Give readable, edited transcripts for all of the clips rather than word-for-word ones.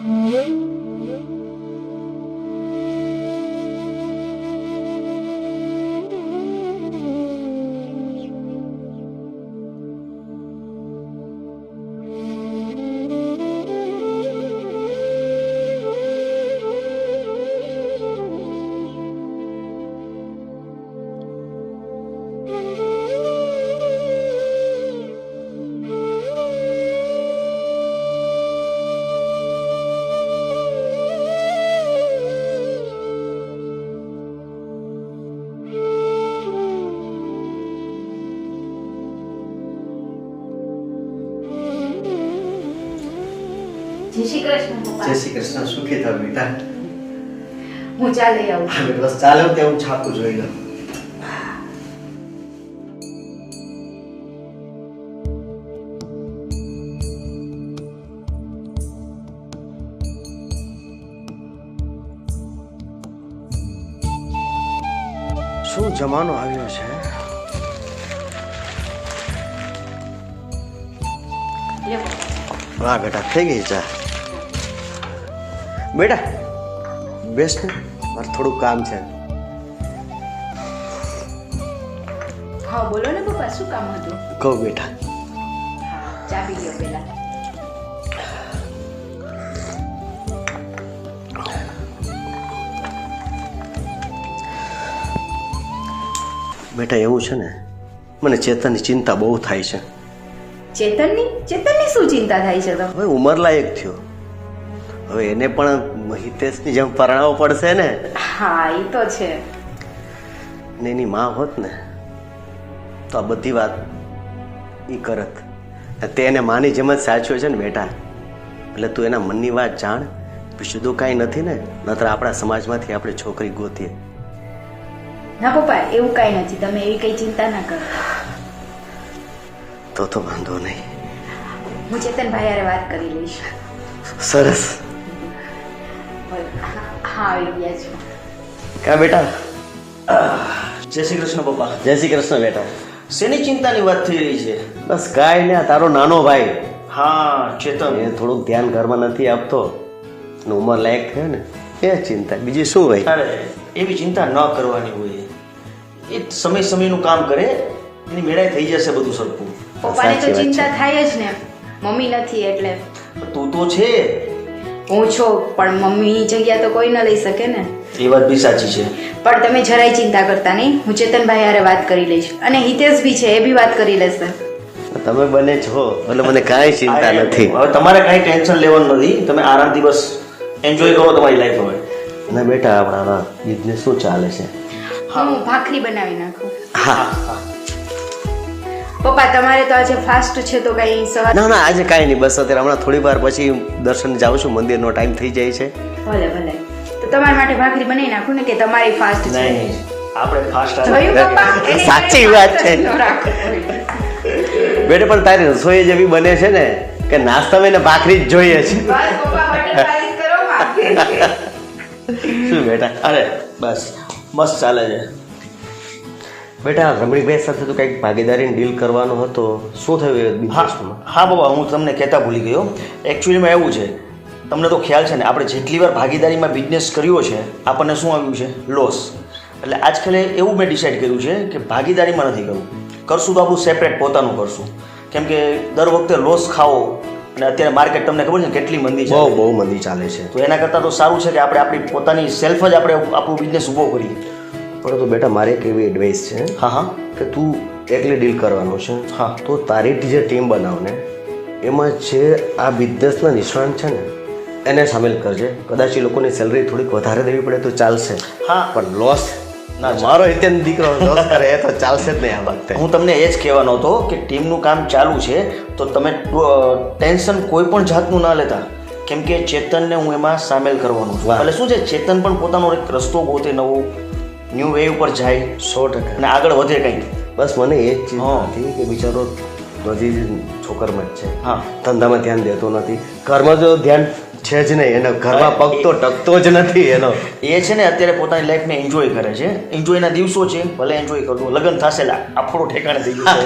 જય શ્રી કૃષ્ણ પપ્પા. જય શ્રી કૃષ્ણ. સુખી થાવ બેટા. હું ચા લઈ આવું. હવે બસ ચાલો તે હું છાપું જોઈ લઉં. શું જમાનો આવ્યો છે. લે પપ્પા. હા બેટા થઈ ગઈ ચા. બેટા બેસ ને, મારે થોડું કામ છે. હા બોલો ને પપ્પા, શું કામ હતું? કહું બેટા. હા ચા પી લ્યો પહેલા. બેટા એવું છે ને, મને ચેતનની ચિંતા બહુ થાય છે. ચેતનની શું ચિંતા થાય છે તમને? હવે ઉંમર લાયક થયો, હવે એને પણ હિતેશની જેમ પરણાવવો પડશે ને. હા એ તો છે. ને એની માં હોત ને તો આ બધી વાત ઈ કરત. તે એને માની જેમ જ સાચ્યો છે ને બેટા. એટલે તું એના મનની વાત જાણ. બીજું તો કાંઈ નથી ને, નતર આપણા સમાજમાંથી આપણે છોકરી ગોતીએ. ના પપ્પા એવું કાંઈ નથી, તમે એવી કઈ ચિંતા ના કરો. તો વાંધો નહીં. હું ચેતનભાઈ હારે વાત કરી લઈશ. સરસ. હા આવી ગયા છો. કા બેટા. જય શ્રી કૃષ્ણ પપ્પા. જય શ્રી કૃષ્ણ બેટા. શેની ચિંતાની વાત થઈ રહી છે? બસ કાંઈ ને, તારો નાનો ભાઈ હા ચેતન. એ થોડુંક ધ્યાન ઘરમાં નથી આપતો ને ઉંમર લાયક થયો ને એ ચિંતા, બીજી શું ભાઈ. અરે એવી ચિંતા ન કરવાની હોય. એ સમયનું કામ કરે, એની મેળાએ થઈ જશે બધું સરખું. પપ્પાને તો સાચી વાત ચિંતા છે. થાય જ ને, મમ્મી નથી એટલે. તું તો છે. હું છો પણ મમ્મીની જગ્યા તો કોઈ ન લઈ શકે ને. એ વાત બી સાચી છે. પણ તમે જરાય ચિંતા કરતા નહીં, હું ચેતનભાઈ હારે વાત કરી લઈશ. અને હિતેશ બી છે, એ બી વાત કરી લેશે. તમે બને છો એટલે મને કાંઈ ચિંતા નથી. હવે તમારે કાંઈ ટેન્શન લેવાનું નથી. તમે આરામથી બસ એન્જોય કરો તમારી લાઈફ. હવે ના બેટા, આપણા બિઝનેસ શું ચાલે છે? હું ભાખરી બનાવી નાખું. હા. પપ્પા તમારે તો આજે ફાસ્ટ છે તો કઈ સવાર. ના ના, આજે કાંઈ નહીં, બસ અત્યારે હમણાં થોડી વાર પછી દર્શન જાઉં છું, મંદિરનો ટાઈમ થઈ જાય છે. ભલે ભલે, તો તમારા માટે ભાખરી બનાવી નાખું ને, કે તમારી ફાસ્ટ છે. નહીં, આપણે ફાસ્ટ જોયું પપ્પા? એને સાચી વાત છે. ન રાખો. બેટા પણ તારી રસોઈ જેવી બને છે ને કે નાસ્તામાં એને ભાખરી જ જોઈએ છે. બસ પપ્પા બટર પાલીશ કરો માં. શું બેટા? અરે બસ મસ્ત ચાલે છે. બેટા રમણીકભાઈ સાથે તો કંઈક ભાગીદારીની ડીલ કરવાનો હતો, શું થયું એ હા બિઝનેસમાં? હા બાબા, હું તમને કહેતા ભૂલી ગયો. એકચ્યુઅલીમાં એવું છે, તમને તો ખ્યાલ છે ને, આપણે જેટલી વાર ભાગીદારીમાં બિઝનેસ કર્યો છે આપણને શું આવ્યું છે? લોસ. એટલે આજકાલ એવું મેં ડિસાઈડ કર્યું છે કે ભાગીદારીમાં નથી કરવું. કરશું તો આપણું સેપરેટ પોતાનું કરશું. કેમ કે દર વખતે લોસ ખાવો, અને અત્યારે માર્કેટ તમને ખબર છે કેટલી મંદી છે. બહુ મંદી ચાલે છે. તો એના કરતાં તો સારું છે કે આપણે આપણી પોતાની સેલ્ફ જ આપણે આપણું બિઝનેસ ઊભો કરીએ. પરંતુ બેટા મારે એક એવી એડવાઇસ છે હા હા કે તું એકલી ડીલ કરવાનું છે. હા. તો તારી જે ટીમ બનાવને એમાં જે આ બિઝનેસના નિષ્ણાંત છે ને એને સામેલ કરજે. કદાચ એ લોકોની સેલરી થોડીક વધારે દેવી પડે તો ચાલશે. હા. પણ લોસ ના, મારો હિતેન દીકરો લોસ કરે એ તો ચાલશે જ નહીં આ વખતે. હું તમને એ જ કહેવાનો હતો કે ટીમનું કામ ચાલુ છે તો તમે ટેન્શન કોઈ પણ જાતનું ના લેતા. કેમ કે ચેતનને હું એમાં સામેલ કરવાનો છું. વાહ. એટલે શું છે, ચેતન પણ પોતાનો એક રસ્તો ગોતે, નવો ન્યૂ વે ઉપર જાય 100%. અને આગળ વધે કંઈક. બસ મને એ જ ચિંતા હા. હતી કે બિચારો હજી છોકરમાં જ છે, હા. ધંધામાં ધ્યાન દેતો નથી, ઘરમાં જો ધ્યાન છે જ નહીં, એનો ઘરમાં પગ તો ટકતો જ નથી એનો. એ છે ને અત્યારે પોતાની લાઈફને એન્જોય કરે છે. એન્જોયના દિવસો છે, ભલે એન્જોય કરતો. લગ્ન થશે આપણો ઠેકાણે થઈ ગયું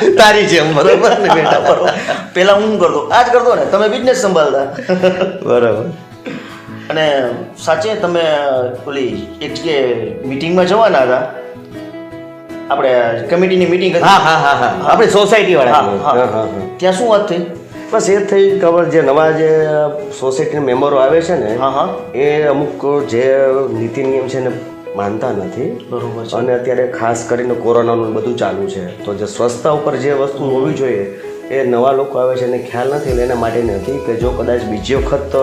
છે. તારી જેમ બરોબર ને બેટા? બરોબર. પહેલા હું કરતો, આ જ કરતો ને, તમે બિઝનેસ સંભાળતા. બરોબર. અને સાચે તમે ઓલી એક જગ્યાએ મિટિંગમાં જવાના હતા, આપણે કમિટીની મિટિંગ હતી. હા હા હા હા આપણી સોસાયટી હા, વાળા. હા. ત્યાં શું વાત થઈ? બસ એ જ થઈ ખબર, જે નવા જે સોસાયટીના મેમ્બરો આવે છે ને હા હા એ અમુક જે નીતિ નિયમ છે ને માનતા નથી. બરોબર છે. અને અત્યારે ખાસ કરીને કોરોનાનું બધું ચાલુ છે, તો જે સ્વચ્છતા ઉપર જે વસ્તુ હોવી જોઈએ એ નવા લોકો આવે છે એને ખ્યાલ નથી. એટલે એના માટે નથી કે જો કદાચ બીજી વખત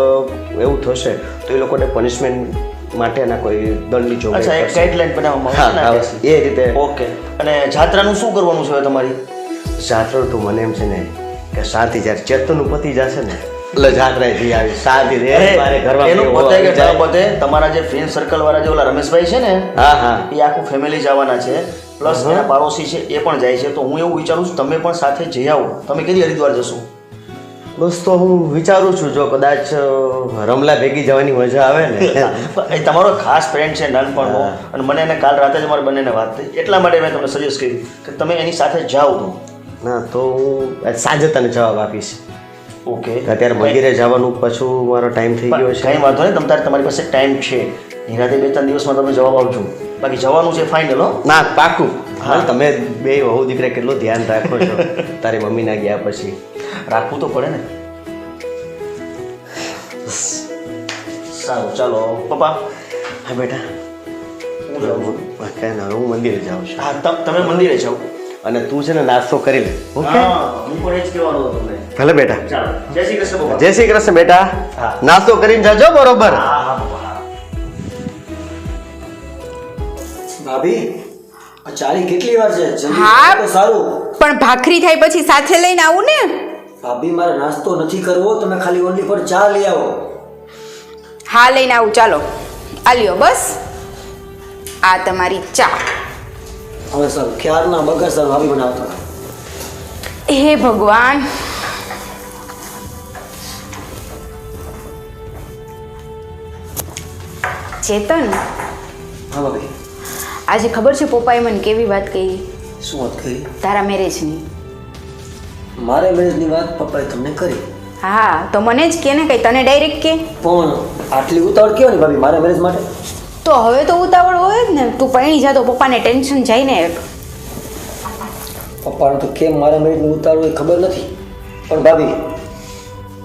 એવું થશે તો એ લોકોને પનિશમેન્ટ માટેના કોઈ દંડની અચ્છા, જોગવાઈ એક કરશે. ગાઈડલાઈન બનાવવામાં હા આવશે ને? હા, એ રીતે. ઓકે. અને જાત્રાનું શું કરવાનું છે હવે તમારી? જાત્રા તો મને એમ છે ને કે શાંતિ જ્યારે ચેતનનું પતિ જશે ને એટલે જાત્રા જઈ આવી શાંતિ રે મારે ઘરમાં એનું બેહવું પતે કે આવી જાય. ન પતે, તમારા જે ફ્રેન્ડ સર્કલ વાળા જે ઓલા રમેશભાઈ છે ને હા હા એ આખું ફેમિલી જવાના છે, પ્લસ એના પાડોશી છે એ પણ જાય છે. તો હું એવું વિચારું છું તમે પણ સાથે જઈ આવો. તમે કદી હરિદ્વાર જશો? બસ તો હું વિચારું છું જો કદાચ રમલા ભેગી જવાની મજા આવે ને. એ તમારો ખાસ ફ્રેન્ડ છે નાનપણનો, હા. અને મને એને કાલ રાતે જ અમારા બંનેને વાત થઈ, એટલા માટે મેં તમને સજેસ્ટ કર્યું કે તમે એની સાથે જાઓ. તો ના તો હું આજ સાંજે તને જવાબ આપીશ. ઓકે. અત્યારે મંદિરે જવાનું પાછું મારો ટાઈમ થઈ ગયો છે. કંઈ વાંધો નહીં, તમારી પાસે ટાઈમ છે, નિરાતે 2-3 દિવસમાં તમે જવાબ આવજો. બાકી જવાનું છે ફાઇનલ હો. ના પાકું. હા. હા તમે બે વહુ દીકરા કેટલું ધ્યાન રાખો છો તારી મમ્મીના ગયા પછી. રાખવું તો પડે ને. સારું, ચાલો પપ્પા. હા બેટા હું જાઉં છું. કાંઈ ના, હું મંદિરે જાઉં છું. હા, તમે મંદિરે જાઓ. અને તું છે ને નાસ્તો કરી લે. ઓકે હા, હું પણ એ જ કહેવાનો હતો તમને. ભલે બેટા. ચાલો, જય શ્રી કૃષ્ણ પપ્પા. જય શ્રી કૃષ્ણ બેટા. હા. નાસ્તો કરીને જાજો બરોબર. હા હા પપ્પા, હા. ભાભી આ ચાલી કેટલી વાર છે? જલ્દી હા. કરો તો સારું. પણ ભાખરી થાય પછી સાથે લઈને આવું ને. ભાભી મારે નાસ્તો નથી કરવો, તમે ખાલી ઓનલી પર ચા લઈ આવો. હા લઈને આવું, ચાલો આલ્યો બસ આ તમારી ચા. હવે સર ક્યારના બગર સર ભાભી બનાવતા. હે ભગવાન. ચેતન, હા ભાભી, આજે ખબર છે પપ્પાએ મને કેવી વાત કહી શું વાત કરી? તારા મેરેજની? મારે મેરેજની વાત પપ્પાએ તમને કરી, હા તો મને જ કે ને કઈ તને ડાયરેક્ટ કે. પણ આટલી ઉતાવળ કેવો ને ભાભી મારા મેરેજ માટે? તો હવે તો ઉતાવળ હોય જ ને, તું પૈણી જા તો પપ્પાને ટેન્શન જાય ને એક. પપ્પાને તો કેમ મારા મેરેજની ઉતાવળ હોય ખબર નથી, પણ ભાભી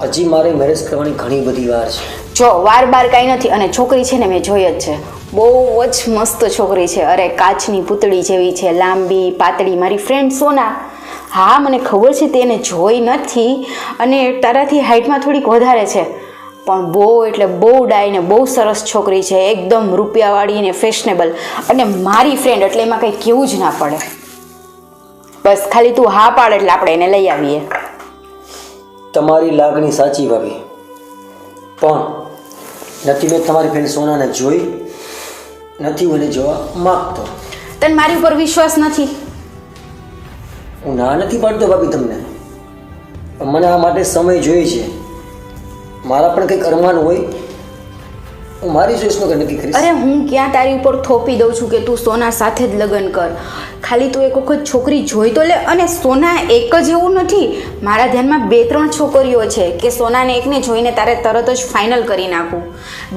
હજી મારે મેરેજ કરવાની ઘણી બધી વાર છે. જો વાર બાર કાંઈ નથી, અને છોકરી છે ને મેં જોઈ જ છે, બહુ જ મસ્ત છોકરી છે. અરે કાચની પૂતળી જેવી છે, લાંબી પાતળી. મારી ફ્રેન્ડ સોના, હા મને ખબર છે તેને જોઈ નથી, અને તારાથી હાઇટમાં થોડીક વધારે છે, પણ બહુ એટલે બહુ ડાય ને બહુ સરસ છોકરી છે, એકદમ રૂપિયાવાળી ને ફેશનેબલ. અને મારી ફ્રેન્ડ એટલે એમાં કંઈ કહેવું જ ના પડે. બસ ખાલી તું હા પાડ એટલે આપણે એને લઈ આવીએ. તમારી લાગણી સાચી ભાભી, પણ નથી મેં તમારી ફ્રેન્ડ સોનાને જોઈ, નથી હું એને જોવા માગતો. તને મારી ઉપર વિશ્વાસ નથી? હું ના નથી પાડતો ભાભી તમને, પણ મને આ માટે સમય જોઈએ છે. મારા પણ કંઈક અરમાન હોય, હું મારી ચોઈસનું કંઈ નક્કી કરીશ. અરે હું ક્યાં તારી ઉપર થોપી દઉં છું કે તું સોના સાથે જ લગ્ન કર. ખાલી તું એક વખત છોકરી જોઈ તો લે. અને સોના એક જ એવું નથી, મારા ધ્યાનમાં 2-3 છોકરીઓ છે કે સોનાને એકને જોઈને તારે તરત જ ફાઇનલ કરી નાખું.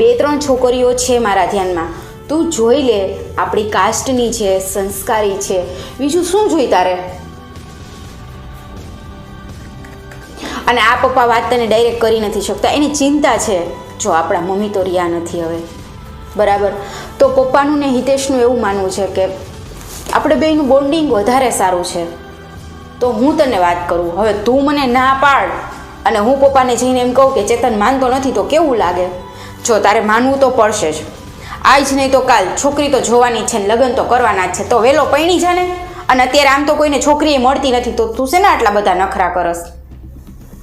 2-3 છોકરીઓ છે મારા ધ્યાનમાં, તું જોઈ લે. આપણી કાસ્ટની છે, સંસ્કારી છે, બીજું શું જોઈ તારે? અને આ પપ્પા વાત તને ડાયરેક્ટ કરી નથી શકતા, એની ચિંતા છે. જો આપણા મમ્મી તો રહ્યા નથી હવે, બરાબર? તો પપ્પાનું ને હિતેશનું એવું માનવું છે કે આપણે બેયનું બોન્ડિંગ વધારે સારું છે. તો હું તને વાત કરું, હવે તું મને ના પાડ અને હું પપ્પાને જઈને એમ કહું કે ચેતન માનતો નથી, તો કેવું લાગે? જો તારે માનવું તો પડશે જ, આજ નહીં તો કાલ છોકરી તો જોવાની છે ને લગ્ન તો કરવાના જ છે. તો વહેલો પૈણી જાને. અને અત્યારે આમ તો કોઈને છોકરી મળતી નથી, તો તું છે ને આટલા બધા નખરા કરસ?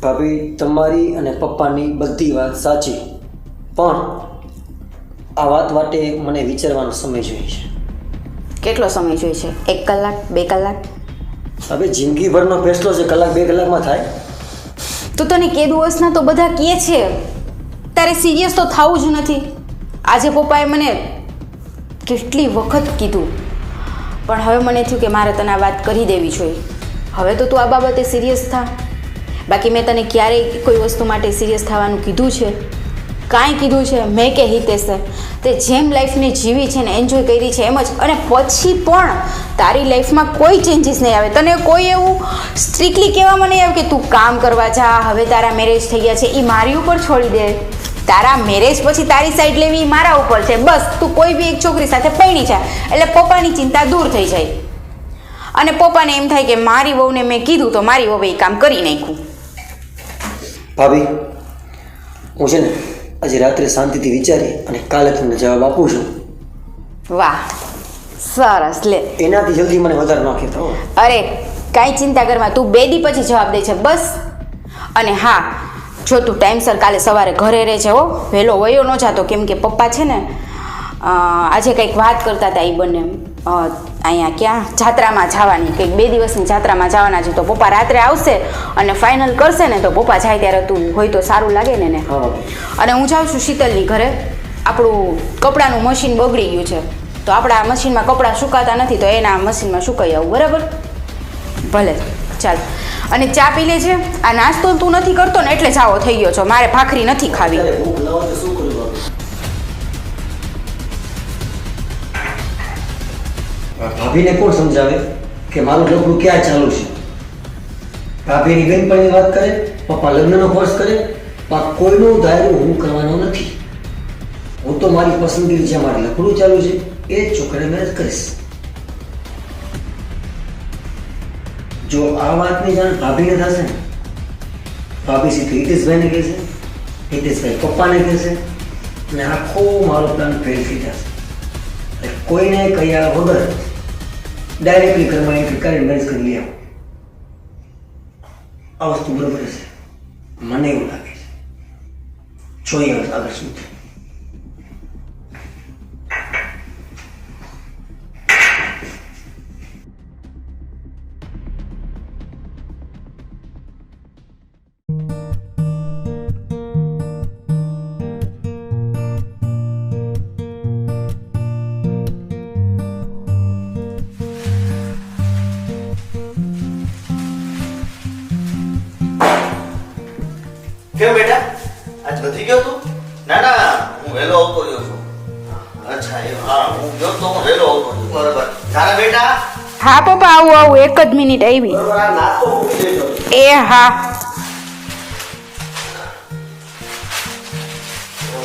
ભાભી તમારી અને પપ્પાની બધી વાત સાચી, પણ આ વાત માટે મને વિચારવાનો સમય જોઈએ છે. કેટલો સમય જોઈએ છે? 1 કલાક, 2 કલાક? હવે જિંદગીભરનો ફેસલો છે, કલાક 2 કલાકમાં થાય? તો તને કે દિવસના તો બધા કહે છે, તારે સિરિયસ તો થવું જ નથી. આજે પપ્પાએ મને કેટલી વખત કીધું, પણ હવે મને થયું કે મારે તને આ વાત કરી દેવી જોઈએ. હવે તો તું આ બાબતે સિરિયસ થા. બાકી મેં તને ક્યારેય કોઈ વસ્તુ માટે સિરિયસ થવાનું કીધું છે? કાંઈ કીધું છે મેં કે હિતેશે તે જેમ લાઈફને જીવી છે ને એન્જોય કરી છે એમ જ, અને પછી પણ તારી લાઈફમાં કોઈ ચેન્જીસ નહીં આવે. તને કોઈ એવું સ્ટ્રિક્ટલી કહેવામાં નહીં આવે કે તું કામ કરવા જા, હવે તારા મેરેજ થઈ ગયા છે, એ મારી ઉપર છોડી દે. તારા મેરેજ પછી તારી સાઈડ લેવી મારા ઉપર છે. બસ તું કોઈ બી એક છોકરી સાથે પરણી જા એટલે પપ્પાની ચિંતા દૂર થઈ જાય. અને પપ્પાને એમ થાય કે મારી વહુને મેં કીધું તો મારી વહુએ કામ કરી નાખ્યું. ભાભી, હું છે ને આજે રાત્રે શાંતિથી વિચારી અને કાલે તમને જવાબ આપું છું. વાહ, સરસ. લે, એનાથી જલ્દી મને વધારે ન કહેતા હો. અરે કાંઈ ચિંતા કરવા, તું 2 દી પછી જવાબ દે છે બસ. અને હા, જો તું ટાઈમસર કાલે સવારે ઘરે રહેજે હો, વહેલો વયો ન જાતો, કેમ કે પપ્પા છે ને આજે કંઈક વાત કરતા હતા એ બંને અહીંયા ક્યાં જાત્રામાં જવાની, કંઈક 2 દિવસની જાત્રામાં જવાના છે. તો પપ્પા રાત્રે આવશે અને ફાઇનલ કરશે ને તો પપ્પા જાય ત્યારે તું હોય તો સારું લાગે ને એને. અને હું જાઉં છું શીતલની ઘરે. આપણું કપડાનું મશીન બગડી ગયું છે તો આપણા મશીનમાં કપડાં સુકાતા નથી તો એના મશીનમાં સુકાઈ આવું. બરાબર? ભલે, ચાલ. અને ચા પી લેજે. આ નાસ્તો તું નથી કરતો ને એટલે જાવો થઈ ગયો છો. મારે ભાખરી નથી ખાવી. ભાભીને કોણ સમજાવે કે મારું લગ્ન ક્યાં ચાલુ છે? ભાભીની બેનપણીની વાત કરે, પપ્પા લગ્નનો ફોર્સ કરે, પણ કોઈનું ધાર્યું હું કરવાનો નથી. હું તો મારી પસંદગી જે મારે લખડું ચાલુ છે એ જ છોકરાને મેરેજ કરીશ. જો આ વાતની જાણ ભાભીને થશે ને, ભાભી સીધું હિતેશભાઈને કહેશે, હિતેશભાઈ પપ્પાને કહેશે અને આખો મારો પ્લાન ફેલ થઈ જશે. એટલે કોઈને કહ્યા વગર ડાયરેક્ટલી ઘરમાં એન્ટ્રી કરીને મેરેજ કરી લે. આ વસ્તુ બરોબર છે? મને એવું લાગે છે. જોઈએ આગળ શું થાય. કેમ બેટા, આજ નથી ગયો તું? ના ના, હું વહેલો આવતો રહ્યો છું. અચ્છા, હા, હું ગયો તો હું વહેલો આવતો રહ્યો. બરાબર. તારા બેટા? હા પપ્પા, આવું એક જ મિનિટ આવી. બરાબર, આ નાસ્તો મૂકી દેજો. એ હા.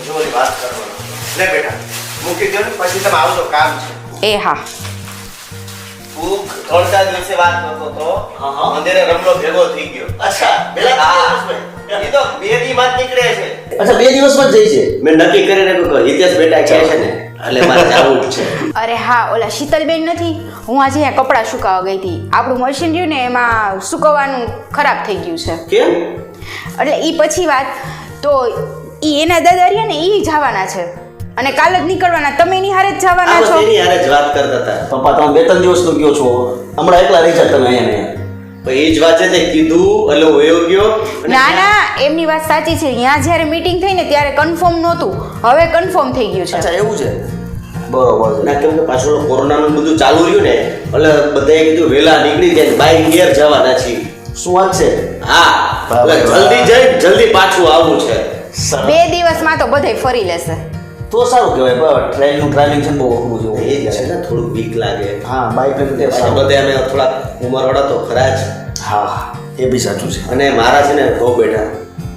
જોરી વાત કરવાનો. લે બેટા, મૂકી દો ને પછી તમે આવજો, કામ છે. એ હા. તું 3-4 દિવસે વાત કરતો તો મંદિરે રમલો ભેગો થઈ ગયો. અચ્છા, એ તો 2 દિવસમાં જ નીકળે છે. અચ્છા, 2 દિવસમાં જ જઈ છે? મેં નક્કી કરીને કહ્યું હિતેશ બેટા કહે છે ને એટલે મારે જવું જ છે. અરે હા, ઓલા શીતલબેન નથી, હું આજે અહીંયા કપડાં સુકાવા ગઈ હતી. આપણું મશીન રહ્યું ને એમાં સુકવવાનું ખરાબ થઈ ગયું છે. કેમ? એટલે એ પછી વાત તો એના દાદા રહ્યા ને એ જવાના છે અને કાલ જ નીકળવાના. તમે એની હારે જ જવાના છો? એની હારે જ વાત કરતા હતા. પપ્પા, તમે 2-3 દિવસનો ગયો છો, હમણાં એકલા રહી જાય તમે અહીંયા ને? એ જ વાત છે તે કીધું એટલે હું એવો ગયો. ના ના, એમની વાત સાચી છે. ત્યાં જ્યારે મીટિંગ થઈ ને ત્યારે કન્ફર્મ નહોતું, હવે કન્ફર્મ થઈ ગયું છે. અચ્છા, એવું છે? બરોબર છે. ના, કેમ કે પાછળ કોરોનાનું બધું ચાલુ રહ્યું ને એટલે બધાએ કીધું વહેલા નીકળી જાય બાઈક ઘેર જવાના છીએ. શું વાત છે? હા, એટલે જલ્દી જઈ જલ્દી પાછું આવવું છે. 2 દિવસમાં તો બધાય ફરી લેશે. તો સારું કહેવાય. ટ્રેનનું ટ્રાવેલિંગ છે ને બહુ અઘરું છે. એ જ છે ને, થોડુંક બીક લાગે. હા, બાઇક ને પાછા બધા અમે થોડાક ઉંમરવાળા તો ખરા જ. હા, એ બી સાચું છે. અને મારા છે ને બહુ બેટા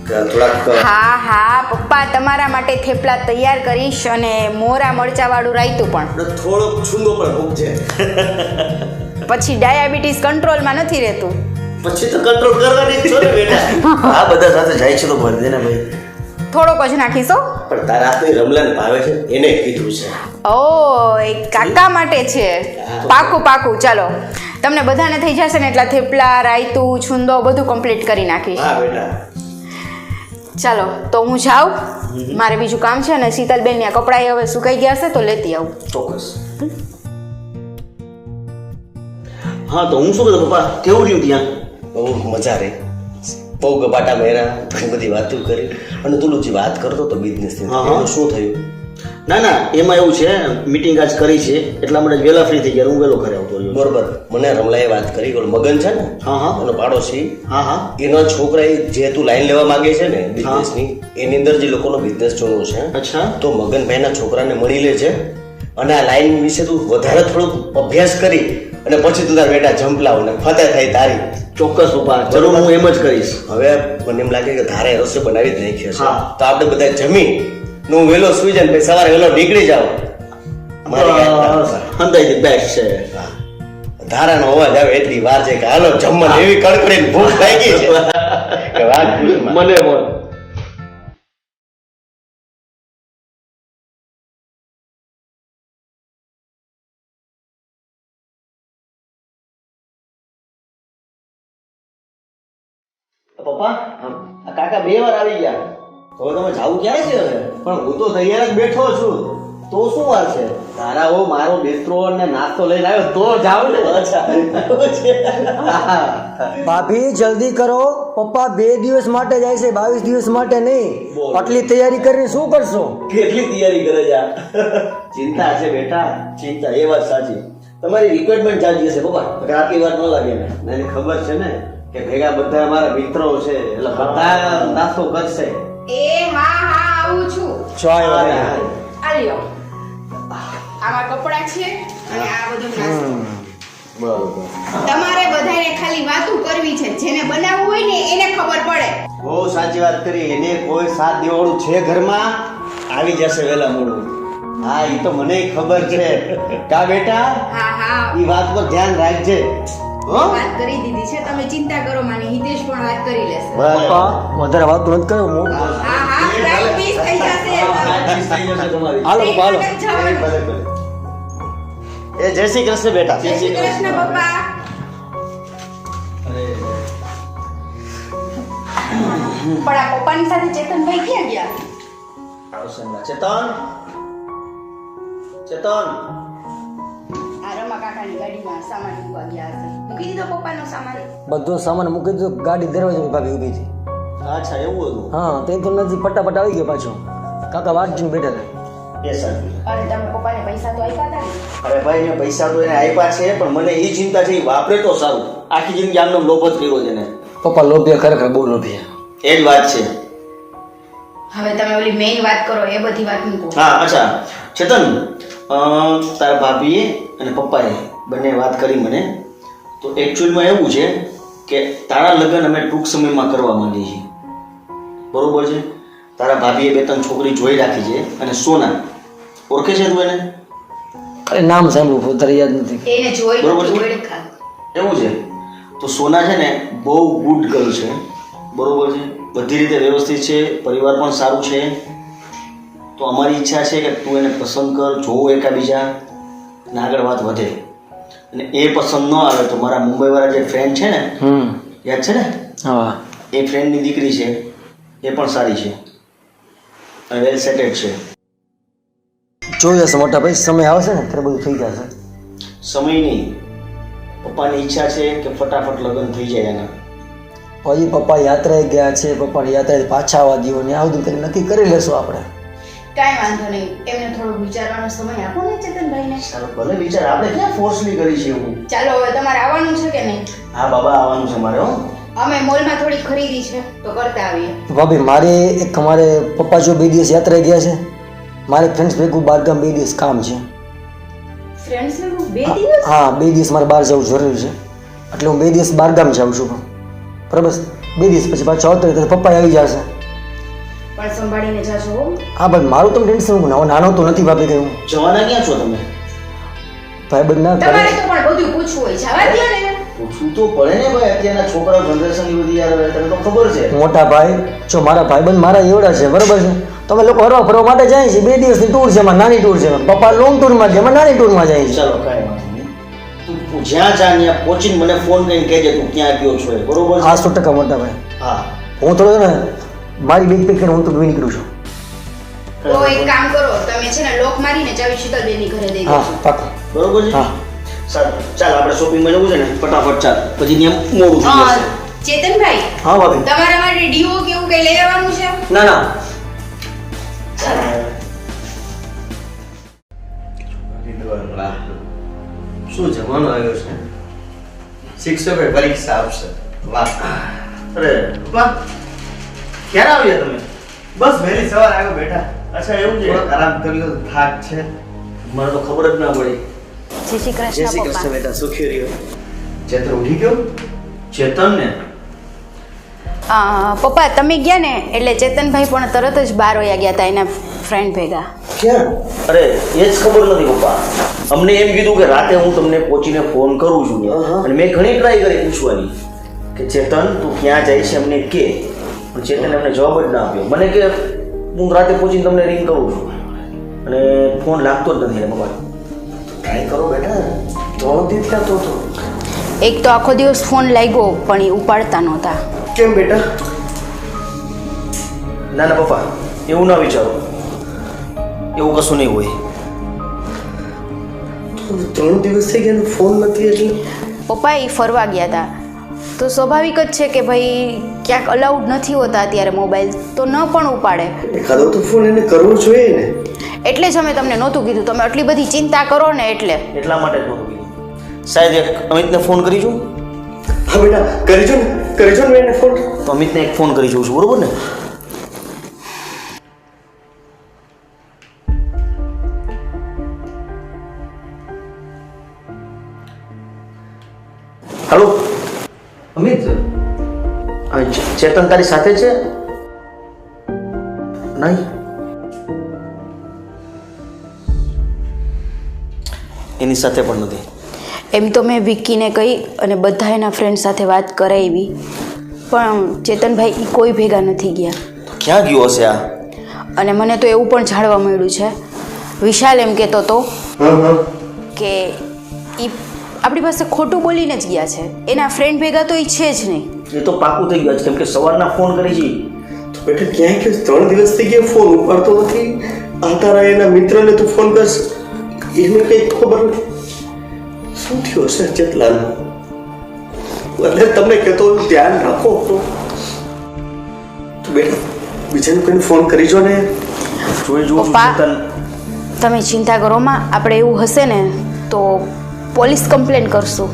કે થોડાક હા હા પપ્પા, તમારા માટે થેપલા તૈયાર કરીશ અને મોરા મરચાવાળું રાયતું પણ. થોડોક છુંદો પણ મૂકજે. પછી ડાયાબિટીસ કંટ્રોલમાં નથી રહેતું. પછી તો કંટ્રોલ કરવાની જ છો ને બેટા. આ બધા સાથે જાય છે તો ભરી દે ને ભાઈ. થોડોક જ નાખીશો. પણ તારા હાથની રમલાન ભાવે છે એને કીધું છે. ઓ, એ કાકા માટે છે. પાકું પાકું, ચાલો. તમને બધાને થઈ જશે ને એટલા થેપલા, રાયતું, છુંદો બધું કમ્પ્લીટ કરી નાખીશ. હા બેટા. ચાલો તો હું જાઉં, મારે બીજું કામ છે ને શીતલબેનના કપડાં હવે સુકાઈ ગયા હશે તો લેતી આવું. ચોક્કસ. હા, તો હું શું કહેતો પપ્પા, કેવું રહ્યું ત્યાં? બહુ મજા રહી. બહુ ગપાટા મેરા, ઘણી બધી વાતો કરી. અને તું જે વાત કરતો તો બિઝનેસની, એનું શું થયું? ના ના એમાં એવું છે મીટિંગ આજ કરી છે એટલા માટે વહેલા ફ્રી થઈ ગયા હું વહેલો ઘરે આવતો રહ્યો છું. બરોબર. મને રમલાએ વાત કરી કે ઓલો મગન છે ને, હા હા એનો પાડોશી, હા હા એનો છોકરા જે તું લાઈન લેવા માંગે છે ને બિઝનેસની, એની અંદર જે લોકોનો બિઝનેસ જોવો છે, અચ્છા તો મગનભાઈના છોકરાને મળી લેજે અને આ લાઈન વિશે તું વધારે થોડોક અભ્યાસ કરી અને પછી તું તારા બેટા જંપલાવ ને ફતેહ થાય તારી. ચોક્કસ પપ્પા જરૂર હું એમ જ કરીશ. હવે મને એમ લાગે કે ધારે રસોઈ બનાવી જ નાખ્યો છે, હા. તો આપણે બધા જમી હું વહેલો સુઈ જાય ને પછી સવારે વહેલો નીકળી જાવ. મારી કાંઈ હંતાઈ બેસ્ટ છે. હા. ધારાનો અવાજ આવે એટલી વાર છે કે હાલો જમવા એવી કડકડીને ભૂખ લાગી છે કે વાત પૂછમાં. મને પણ પપ્પા આ કાકા 2 વાર આવી ગયા. હવે તમે જાવું ક્યારે છે હવે? પણ હું તો તૈયાર જ બેઠો છું. તો શું વાર છે? તારા ઓ મારો બિસ્તરો ને નાસ્તો લઈને આવ્યો તો જાવ ને. અચ્છા ભાભી જલ્દી કરો, પપ્પા 2 દિવસ માટે જાય છે, 22 દિવસ માટે નહીં. બોલ. આટલી તૈયારી કરીને શું કરશો? કેટલી તૈયારી કરે છે આ? ચિંતા છે બેટા. ચિંતા એ વાત સાચી. તમારી રિક્વાયરમેન્ટ ચાલતી હશે પપ્પા, એટલે આટલી વાર ન લાગે ને. મને ખબર છે ને કે ભેગા બધા અમારા મિત્રો છે એટલે બધા નાસ્તો કરશે. એ હા હા આવું છું. ચાય અરે, વાળી. આ લ્યો આમાં કપડાં છે અને આ બધું નાસ્તો. બરોબર. તમારે બધાને ખાલી વાતું કરવી છે, જેને બનાવવું હોય ને એને ખબર પડે. બહુ સાચી વાત કરી. એને કોઈ સાથ દેવાળું છે ઘરમાં? આવી જશે વહેલા મોડું. હા એ તો મને ખબર છે. કા બેટા હા હા એ વાત પર ધ્યાન રાખજે. હો? વાત કરી દીધી છે, તમે ચિંતા કરો માની. હિતેશ પણ વાત કરી લેશે. પપ્પા વધારે વાત નથી કરો. હા હા ફ્રાઈડ પીસ થઈ જશે. પ્રેક્ટિસ થઈ જશે તમારી. હાલો પપ્પા હાલો. એક વખત જવાનું. ભલે, ભલે. એ જય શ્રી કૃષ્ણ બેટા. જય શ્રી કૃષ્ણ પપ્પા. અરે પણ આ પપ્પાની સાથે ચેતનભાઈ ક્યાં ગયા? આવશે હમણાં. ચેતન ચેતન આ રમા કાકાની ગાડીમાં સામાન મૂકવા ગયા હશે. મૂકી દીધો પપ્પાનો સામાન? બધો સામાન મૂકી દીધો, ગાડી દરવાજે ભાભી ઊભી હતી. અચ્છા એવું હતું. હા તે તો નજીક ફટાફટ આવી ગયો પાછો. કાકા વાટ જોઈને બેઠા હતા. એ સાચું. અરે તમે પપ્પાને પૈસા તો આપ્યા હતા ને? અરે ભાઈ મેં પૈસા તો એને આપ્યા છે પણ મને એ ચિંતા છે એ વાપરે તો સારું. આખી જિંદગી આમનો લોભ જ કર્યો છે ને. પપ્પા લોભિયા ખરેખર બહુ લોભિયા. એ જ વાત છે. હવે તમે ઓલી મેઇન વાત કરો, એ બધી વાત મૂકો. હા અચ્છા ચેતન તારા ભાભીએ અને પપ્પાએ બંને વાત કરી મને. તો એકચ્યુઅલમાં એવું છે કે તારા લગ્ન અમે ટૂંક સમયમાં કરવા માંગીએ છીએ. બરોબર છે? તારા ભાભીએ 2-3 છોકરી જોઈ રાખી છે અને સોના ઓળખે છે તું એને? અરે નામ સાંભળું વધારે યાદ નથી. એને જોઈ બરોબર છે. ઓળખા. એવું છે તો સોના છે ને બહુ ગુડ ગર્લ છે. બરોબર છે, બધી રીતે વ્યવસ્થિત છે, પરિવાર પણ સારું છે. તો અમારી ઈચ્છા છે કે તું એને પસંદ કર, જોવો એકાબીજા અને આગળ વાત વધે. અને એ પસંદ ન આવે તો મારા મુંબઈવાળા જે ફ્રેન્ડ છે ને, યાદ છે ને, હા એ ફ્રેન્ડની દીકરી છે, એ પણ સારી છે અને વેલ સેટેડ છે. જોઈ હશે મોટા ભાઈ, સમય આવશે ને ત્યારે બધું થઈ જશે. સમય નહીં, પપ્પાની ઈચ્છા છે કે ફટાફટ લગ્ન થઈ જાય એના. પછી પપ્પા યાત્રાએ ગયા છે, પપ્પાની યાત્રાએ પાછા આવવા દો ને આ બધું કંઈક નક્કી કરી લેશું આપણે. કાંઈ વાંધો નહીં, એમને થોડો વિચારવાનો સમય આપો ને ચેતનભાઈને. સારું ભલે વિચાર, આપણે ક્યાં ફોર્સલી કરી છે એવું. ચાલો હવે તમારે આવવાનું છે કે નહીં? હા બાબા આવવાનું છે મારે. હો અમે મોલમાં થોડી ખરીદી છે તો કરતા આવીએ. ભાભી મારે એક અમારે પપ્પા જો 2 દિવસ યાત્રાએ ગયા છે, મારે ફ્રેન્ડ્સ ભેગું બહારગામ 2 દિવસ કામ છે. ફ્રેન્ડ્સ લોકો 2 દિવસ? હા 2 દિવસ મારે બહાર જવું જરૂરી છે, એટલે હું 2 દિવસ બહારગામ જાઉં છું. બરાબર, 2 દિવસ પછી પાછો આવતો તો પપ્પા આવી જશે. પણ સંભાળીને જાજો હો. હા ભાઈ મારું તમે ટેન્શન હું નાનો તો નથી ભાભી કઈ હું જવાના ક્યાં છો તમે? ભાઈ બંધ ના તમારે કરે. તો પણ બધું પૂછવું હોય, જવા દ્યો ને. પૂછવું તો પડે ને ભાઈ, અત્યારના છોકરાઓ જનરેશનની બધી યાર તને તો ખબર છે. મોટા ભાઈ જો મારા ભાઈબંધ મારા એવડા છે, બરાબર છે, તમે લોકો હરવા ફરવા માટે જાય છે, 2 દિવસની ટૂર છે, એમાં નાની ટૂર છે. પપ્પા લોંગ ટૂરમાં છે, એમાં નાની ટૂરમાં જાય છે. ચાલો કાંઈ વાંધો નહીં, તું જ્યાં જા ત્યાં પહોંચીને મને ફોન કરીને કહેજે તું ક્યાં ગયો છો એ. બરોબર છે? 100% મોટા ભાઈ. હા હું થોડો છે ને મારી બેગ પેક કરીને હું તો નીકળું છું. તો એક કામ કરો, તમે છે ને લોક મારીને ચાવી શીતલબેનની ઘરે દઈ હા દેજો. પાકું. બરોબર છે. હા સારું ચાલ આપણે શોપિંગમાં જવું છે ને, ફટાફટ ચાલ, પછી ત્યાં મોડું થઈ હા, જશે. ચેતનભાઈ હા ભાભી. તમારા માટે ડીઓ કે એવું કઈ લઈ આવવાનું છે? ના ના ચાલ. શું જમાનો આવ્યો છે, શિક્ષકો પરીક્ષા આપશે. વાહ. અરે પપ્પા ક્યારે આવ્યા તમે? બસ વહેલી સવાર આવ્યો બેટા. અચ્છા એવું છે. થોડોક આરામ કરી લો, થાક છે. મને તો ખબર જ ના પડી. જય શ્રી જય કૃષ્ણ શ્રી કૃષ્ણ પપ્પા. બેટા, સુખી રહ્યો. ચેતર ઉઠી ગયો? ચેતન ને પપ્પા તમે ગયા ને એટલે ચેતનભાઈ પણ તરત જ બહાર વયા ગયા હતા એના ફ્રેન્ડ ભેગા. ક્યાં? અરે એ જ ખબર નથી પપ્પા. અમને એમ કીધું કે રાતે હું તમને પહોંચીને ફોન કરું છું અને મેં ઘણી ટ્રાય કરી પૂછવાની કે ચેતન તું ક્યાં જાય છે અમને કે, પણ ચેતને અમને જવાબ જ ના આપ્યો. મને કે હું રાતે પહોંચીને તમને રિંગ કરું છું અને ફોન લાગતો જ નથી. પપ્પા ટ્રાય કરો બેટા, 3 દિવસ ક્યાં તો હતો. એક તો આખો દિવસ ફોન લાગ્યો પણ એ ઉપાડતા નહોતા. કેમ બેટા? ના ના પપ્પા એવું ના વિચારો, એવું કશું નહીં હોય. 3 દિવસ થઈ ગયા ને ફોન નથી એટલે? પપ્પા એ ફરવા ગયા હતા તો સ્વાભાવિક જ છે કે ભાઈ ક્યાંક અલાઉડ નથી હોતા અત્યારે મોબાઈલ તો ન પણ ઉપાડે. એખાદો તો ફોન એને કરવો જોઈએ ને. એટલે જ અમે તમને નહોતું કીધું, તમે આટલી બધી ચિંતા કરો ને એટલે. એટલા માટે જ નહોતું કીધું. સાહેબ એક અમિતને ફોન કરી છું. હા બેટા, કરીજો ને એને ફોન. તો અમિતને એક ફોન કરી જોઉં છું, બરોબર ને? હલો અમિત, ચેતન તારી સાથે છે? નહીં, એની સાથે પણ નથી. એમ તો મેં વિક્કીને કહી અને બધા એના ફ્રેન્ડ સાથે વાત કરાવી પણ ચેતનભાઈ એ કોઈ ભેગા નથી ગયા. ક્યાં ગયો હશે આ? અને મને તો એવું પણ જાણવા મળ્યું છે, વિશાલ એમ કહેતો હતો કે એ આપણી પાસે ખોટું બોલીને જ ગયા છે, એના ફ્રેન્ડ ભેગા તો એ છે જ નહીં. એ તો પાકું થઈ ગયું છે, કેમ કે સવારના ફોન કરી છે. બેટા ક્યાંય કે 3 દિવસ થઈ ગયા ફોન ઉપાડતો નથી. આ તારા એના મિત્રને તું ફોન કરશ એને કઈ ખબર નથી શું થયું હશે ચેતલાલ. એટલે તમને કહેતો ધ્યાન રાખો તો બેટા બીજાને કોઈને ફોન કરી જો ને. જોઈ જોઉં છું પપ્પા ચેતન. તમે ચિંતા કરો માં, આપણે એવું હશે ને તો પોલીસ કમ્પ્લેન કરશું.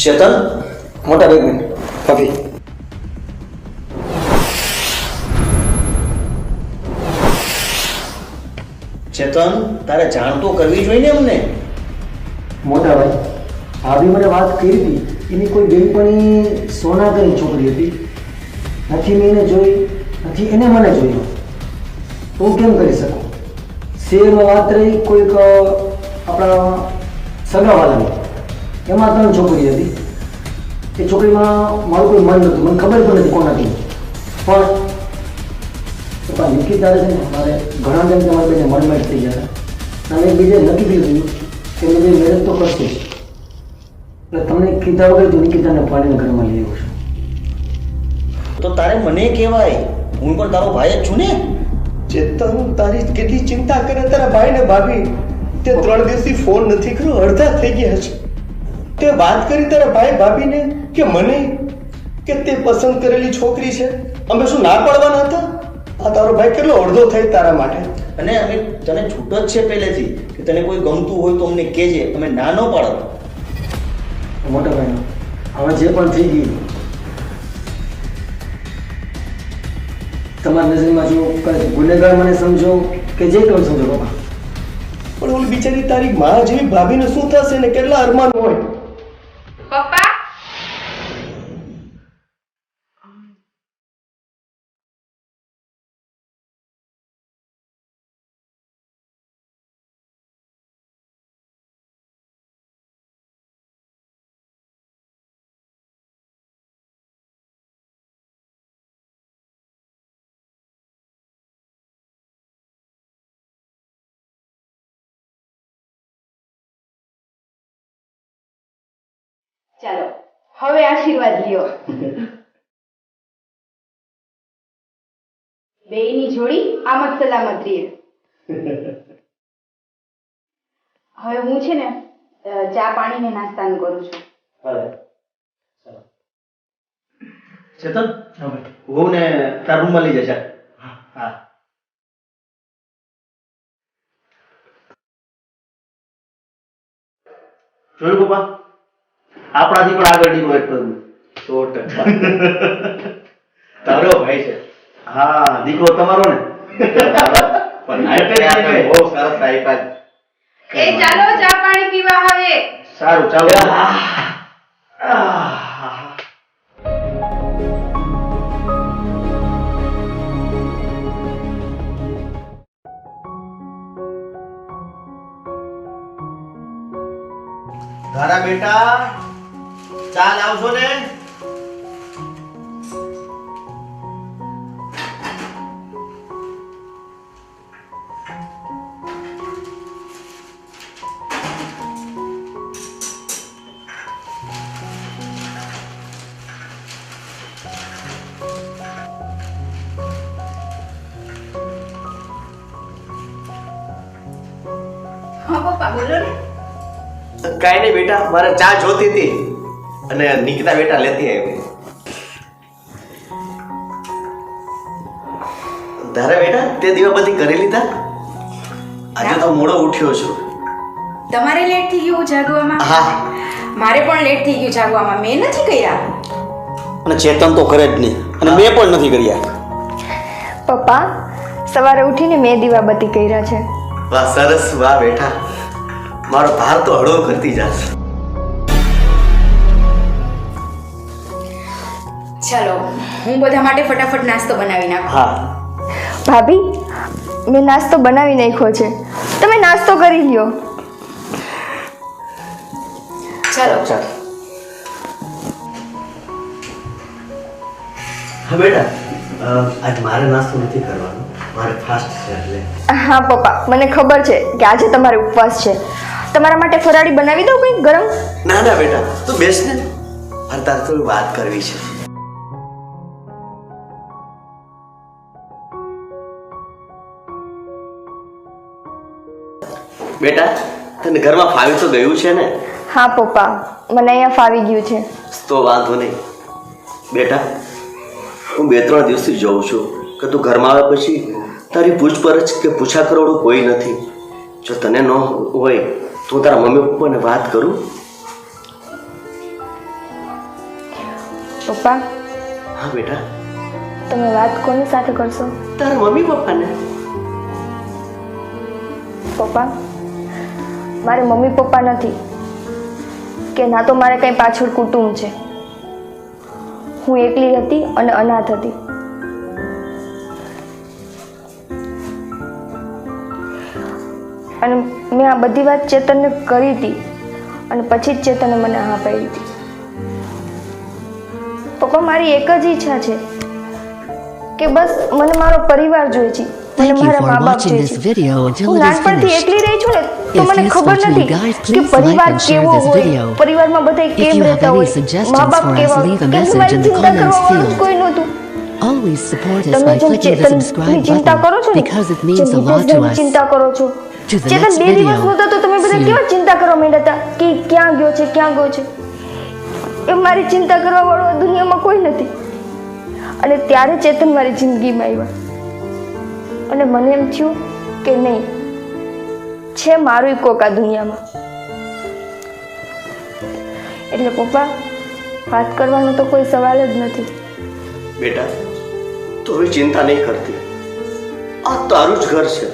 ચેતન મોટા બેન ભાભી ચેતન તારે જાણ તો કરવી જોઈએ ને અમને. મોટા ભાઈ ભાભી મને વાત કરી હતી, એની કોઈ બેનપણી સોના કરી છોકરી હતી, નથી મેં એને જોઈ, નથી એને મને જોઈ. હું કેમ કરી શકું? શેરમાં વાત રહી કોઈક આપણા સગાવાલાની, એમાં 3 છોકરી હતી. એ છોકરીમાં મારું કોઈ મન નહોતું, મને ખબર પણ નથી કોણ હતી. પણ નિકી તારે છે ને મારે ઘણા ટાઈમ તમારી બેને મનમેટ થઈ ગયા હતા અને બીજે નક્કી થયું કે મેં મહેનત તો કરશે જ. એટલે તમને કીધા વગર તું નિકિતાને પાણીના ઘરમાં લઈ આવ્યો છું. તો તારે મને કહેવાય, હું પણ તારો ભાઈ જ છું ને. ચેતન તારી કેટલી ચિંતા કરે તારા ભાઈ ને ભાભી. તે 3 દિવસથી ફોન નથી કર્યો, અડધા થઈ ગયા છે. તે વાત કરી તારા ભાઈ ભાભીને કે મને કે તે પસંદ કરેલી છોકરી છે, અમે શું ના પાડવાના હતા? આ તારો ભાઈ કેટલો અડધો થાય તારા માટે. અને અમે તને છૂટ જ છે પહેલેથી કે તને કોઈ ગમતું હોય તો અમને કહેજે, અમે ના ન પાડત. મોટા ભાઈ હવે જે પણ થઈ ગયું તમારી નજરમાં જો કદાચ ગુનેગાર મને સમજો કે જે કોઈ સમજો બાપા, પણ ઓલી બિચારી તારી માં જેવી ભાભીને શું થશે ને કેટલા અરમાન હોય. પપ્પા ચાલો હવે આશીર્વાદ લ્યો. બેયની જોડી આમ જ સલામત રહે. હવે હું છે ને ચા પાણી ને નાસ્તાનું કરું છું. ચેતન હું ને તારા રૂમમાં લઈ જશે. હા જોયું પપ્પા, આપણાથી પણ આગળ નીકળો એક પગલું. 100% તારો ભાઈ છે. હા દીકરો તમારો ને. પણ બહુ સરસ આપ્યા. એ ચાલો ચા પાણી પીવા હવે. સારું ચાલો. ધારા બેટા ચા લાવશો ને? હા પપ્પા બોલો ને. કાંઈ નહીં બેટા, મારે ચા જોતી હતી અને નિકિતા બેટા લેતી આવી. ધારા બેટા તે દીવાબત્તી કરી લીધા? આજે તો મોડો ઉઠ્યો છું. તમારે લેટ થઈ ગયું જાગવામાં? હા. મારે પણ લેટ થઈ ગયું જાગવામાં. મેં નથી કર્યા. અને ચેતન તો કરે જ નહીં અને મેં પણ નથી કર્યા. પપ્પા સવારે ઉઠીને મેં દીવાબત્તી કર્યા છે. વાહ સરસ, વાહ બેટા, મારો ભાર તો હળવો કરતી જાશ. ચાલો હું બધા માટે ફટાફટ નાસ્તો બનાવી નાખું. હા ભાભી મેં નાસ્તો બનાવી નાખ્યો છે, તમે નાસ્તો કરી લ્યો. ચાલો ચાલ. હા બેટા, આજ મારે નાસ્તો નથી કરવાનો, મારે ફાસ્ટ છે એટલે. હા પપ્પા મને ખબર છે કે આજે તમારે ઉપવાસ છે, તમારા માટે ફરાળી બનાવી દઉં કંઈક ગરમ? ના ના બેટા, તું બેસ ને, મારે તારે થોડી વાત કરવી છે. બેટા તને ઘરમાં ફાવી તો ગયું છે ને? હા પપ્પા મને અહીંયા ફાવી ગયું છે. તો વાંધો નહીં બેટા, હું 2-3 દિવસથી જોઉં છું કે તું ઘરમાં આવે પછી તારી પૂછપરછ કે પૂછા કરોડું કોઈ નથી. જો તને ન હોય તો હું તારા મમ્મી પપ્પાને વાત કરું. પપ્પા હા બેટા. તમે વાત કોની સાથે કરશો? તારા મમ્મી પપ્પાને. પપ્પા મારે મમ્મી પપ્પા નથી કે ના તો મારે કંઈ પાછળ કુટુંબ છે. હું એકલી હતી અને અનાથ હતી. અને મેં આ બધી વાત ચેતનને કરી હતી અને પછી જ ચેતને મને હા પાડી હતી. પપ્પા મારી એક જ ઈચ્છા છે કે બસ મને મારો પરિવાર જોઈએ છે, મને Thank you મારા for મા બાપ watching જોઈએ this છે. video until હું it is નાનપણથી finished. એકલી રહી છું ને તો If મને useful ખબર to you નથી guys, કે please પરિવાર like and share કેવો this હોય, video. પરિવારમાં બધા If કેમ you have રહેતા any હોય, suggestions મા બાપ for us, કેવા, leave a કેમ message મારી in the ચિંતા comments કરવા વાળું જ field. કોઈ નહોતું. Always support us તમે by જેમ clicking the ચેતનની subscribe ચિંતા કરો છો button ને, because it જેમ means a lot to હિતેશભાઈની us. ચિંતા કરો છો. To the ચેતન next 2 દિવસ video. નહોતો તો તમે બધા See you. કેવા ચિંતા કરવા માંડ્યા હતા કે ક્યાં ગયો છે ક્યાં ગયો છે. એ મારી ચિંતા કરવા વાળો આ દુનિયામાં કોઈ નથી. અને ત્યારે ચેતન મારી જિંદગીમાં આવ્યા અને મને એમ થયું કે નહીં, છે મારું કોક આ દુનિયામાં. એટલે પપ્પા વાત કરવાનો તો કોઈ સવાલ જ નથી. બેટા તું હવે ચિંતા નહીં કરતી, આ તારું જ ઘર છે,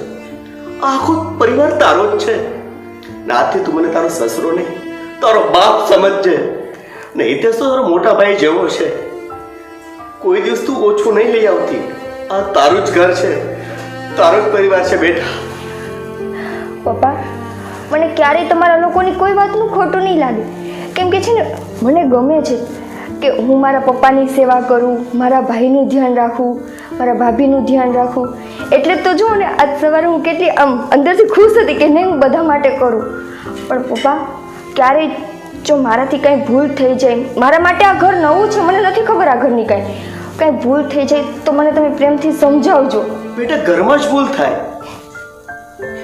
આખો પરિવાર તારો જ છે. નાથી તું મને તારો સસરો નહીં તારો બાપ સમજજે. નહીં તે તો તારો મોટા ભાઈ જેવો છે, કોઈ દિવસ તું ઓછું નહીં લઈ આવતી. આ તારું જ ઘર છે, તારો જ પરિવાર છે બેટા. પપ્પા મને ક્યારેય તમારા લોકોની કોઈ વાતનું ખોટું નહીં લાગે, કેમ કે છે ને મને ગમે છે કે હું મારા પપ્પાની સેવા કરું, મારા ભાઈનું ધ્યાન રાખું, મારા ભાભીનું ધ્યાન રાખું. એટલે તો જુઓ ને આજ સવારે હું કેટલી આમ અંદરથી ખુશ હતી કે નહીં હું બધા માટે કરું. પણ પપ્પા ક્યારેય જો મારાથી કાંઈ ભૂલ થઈ જાય, મારા માટે આ ઘર નવું છે, મને નથી ખબર આ ઘરની કાંઈ ભૂલ થઈ જાય તો મને તમે પ્રેમથી સમજાવજો. બેટા ઘરમાં જ ભૂલ થાય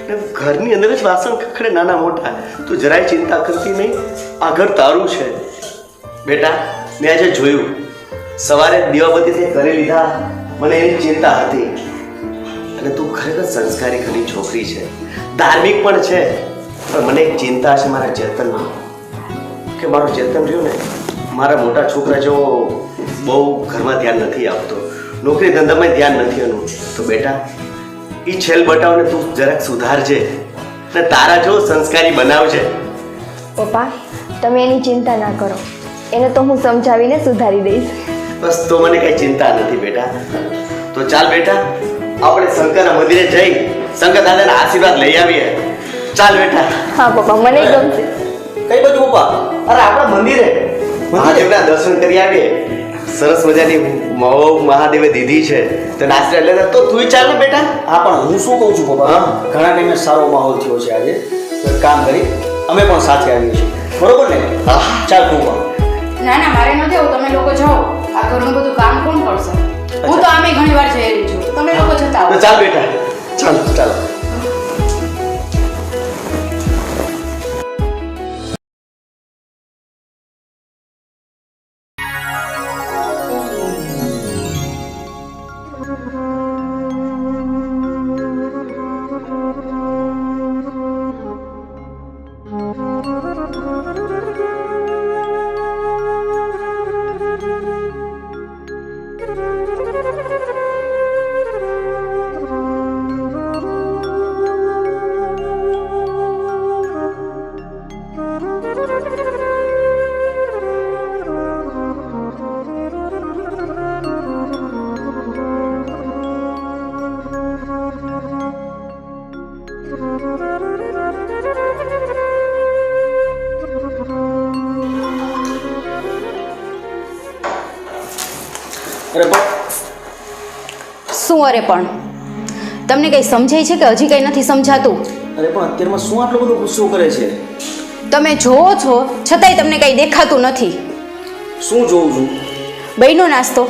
ને ઘરની અંદર જ વાસણ ખખડે નાના મોટા. તું જરાય ચિંતા કરતી નહીં, આ ઘર તારું છે. બેટા મેં આજે જોયું સવારે દીવાબત્તી તે કરી લીધા, મને એની ચિંતા હતી. અને તું ખરેખર સંસ્કારી ઘરની છોકરી છે, ધાર્મિક પણ છે, પણ મને એક ચિંતા છે મારા ચેતનમાં, કે મારું ચેતન રહ્યું ને મારા મોટા છોકરા જેવો બહુ ઘરમાં ધ્યાન નથી આપતો, નોકરી ધંધામાં ધ્યાન નથી એનું. તો બેટા એ છેલ બટાવને તું જરાક સુધારજે ને તારા જો સંસ્કારી બનાવજે. પપ્પા તમે એની ચિંતા ના કરો, એને તો હું સમજાવીને સુધારી દઈશ. બસ તો મને કઈ ચિંતા નથી બેટા. તો ચાલ બેટા આપણે શંકરના મંદિરે જઈ શંકર દાદાના આશીર્વાદ લઈ આવીએ. ચાલ બેટા. હા પપ્પા મને ગમશે. કઈ બાજુ પપ્પા? અરે આપણા મંદિરે મહાદેવના દર્શન કરી આવીએ. સરસ મજાની મહાદેવે દીધી છે તો આશીર્વાદ લેતા તો તું ચાલ ને બેટા. હા પણ હું શું કહું છું પપ્પા, ઘણા ટાઈમે સારો માહોલ થયો છે આજે, તો એક કામ કરી અમે પણ સાથે આવીએ છીએ, બરોબર ને? ચાલ પપ્પા. ના ના મારે નથી આવું, તમે લોકો જાઓ. આ ઘરનું બધું કામ કોણ કરશે? હું તો આમે ઘણી વાર જઈ રહી છું, તમે લોકો જતા આવો. ચાલ બેટા ચાલ ચાલ. અરે પણ શું અરે પણ તમને કંઈ સમજાય છે કે હજી કંઈ નથી સમજાતું? અરે પણ અત્યારમાં શું આટલો બધો ગુસ્સો કરે છે? તમે જોવો છો છતાંય તમને કંઈ દેખાતું નથી. શું જોઉં છું? બહેનો નાસ્તો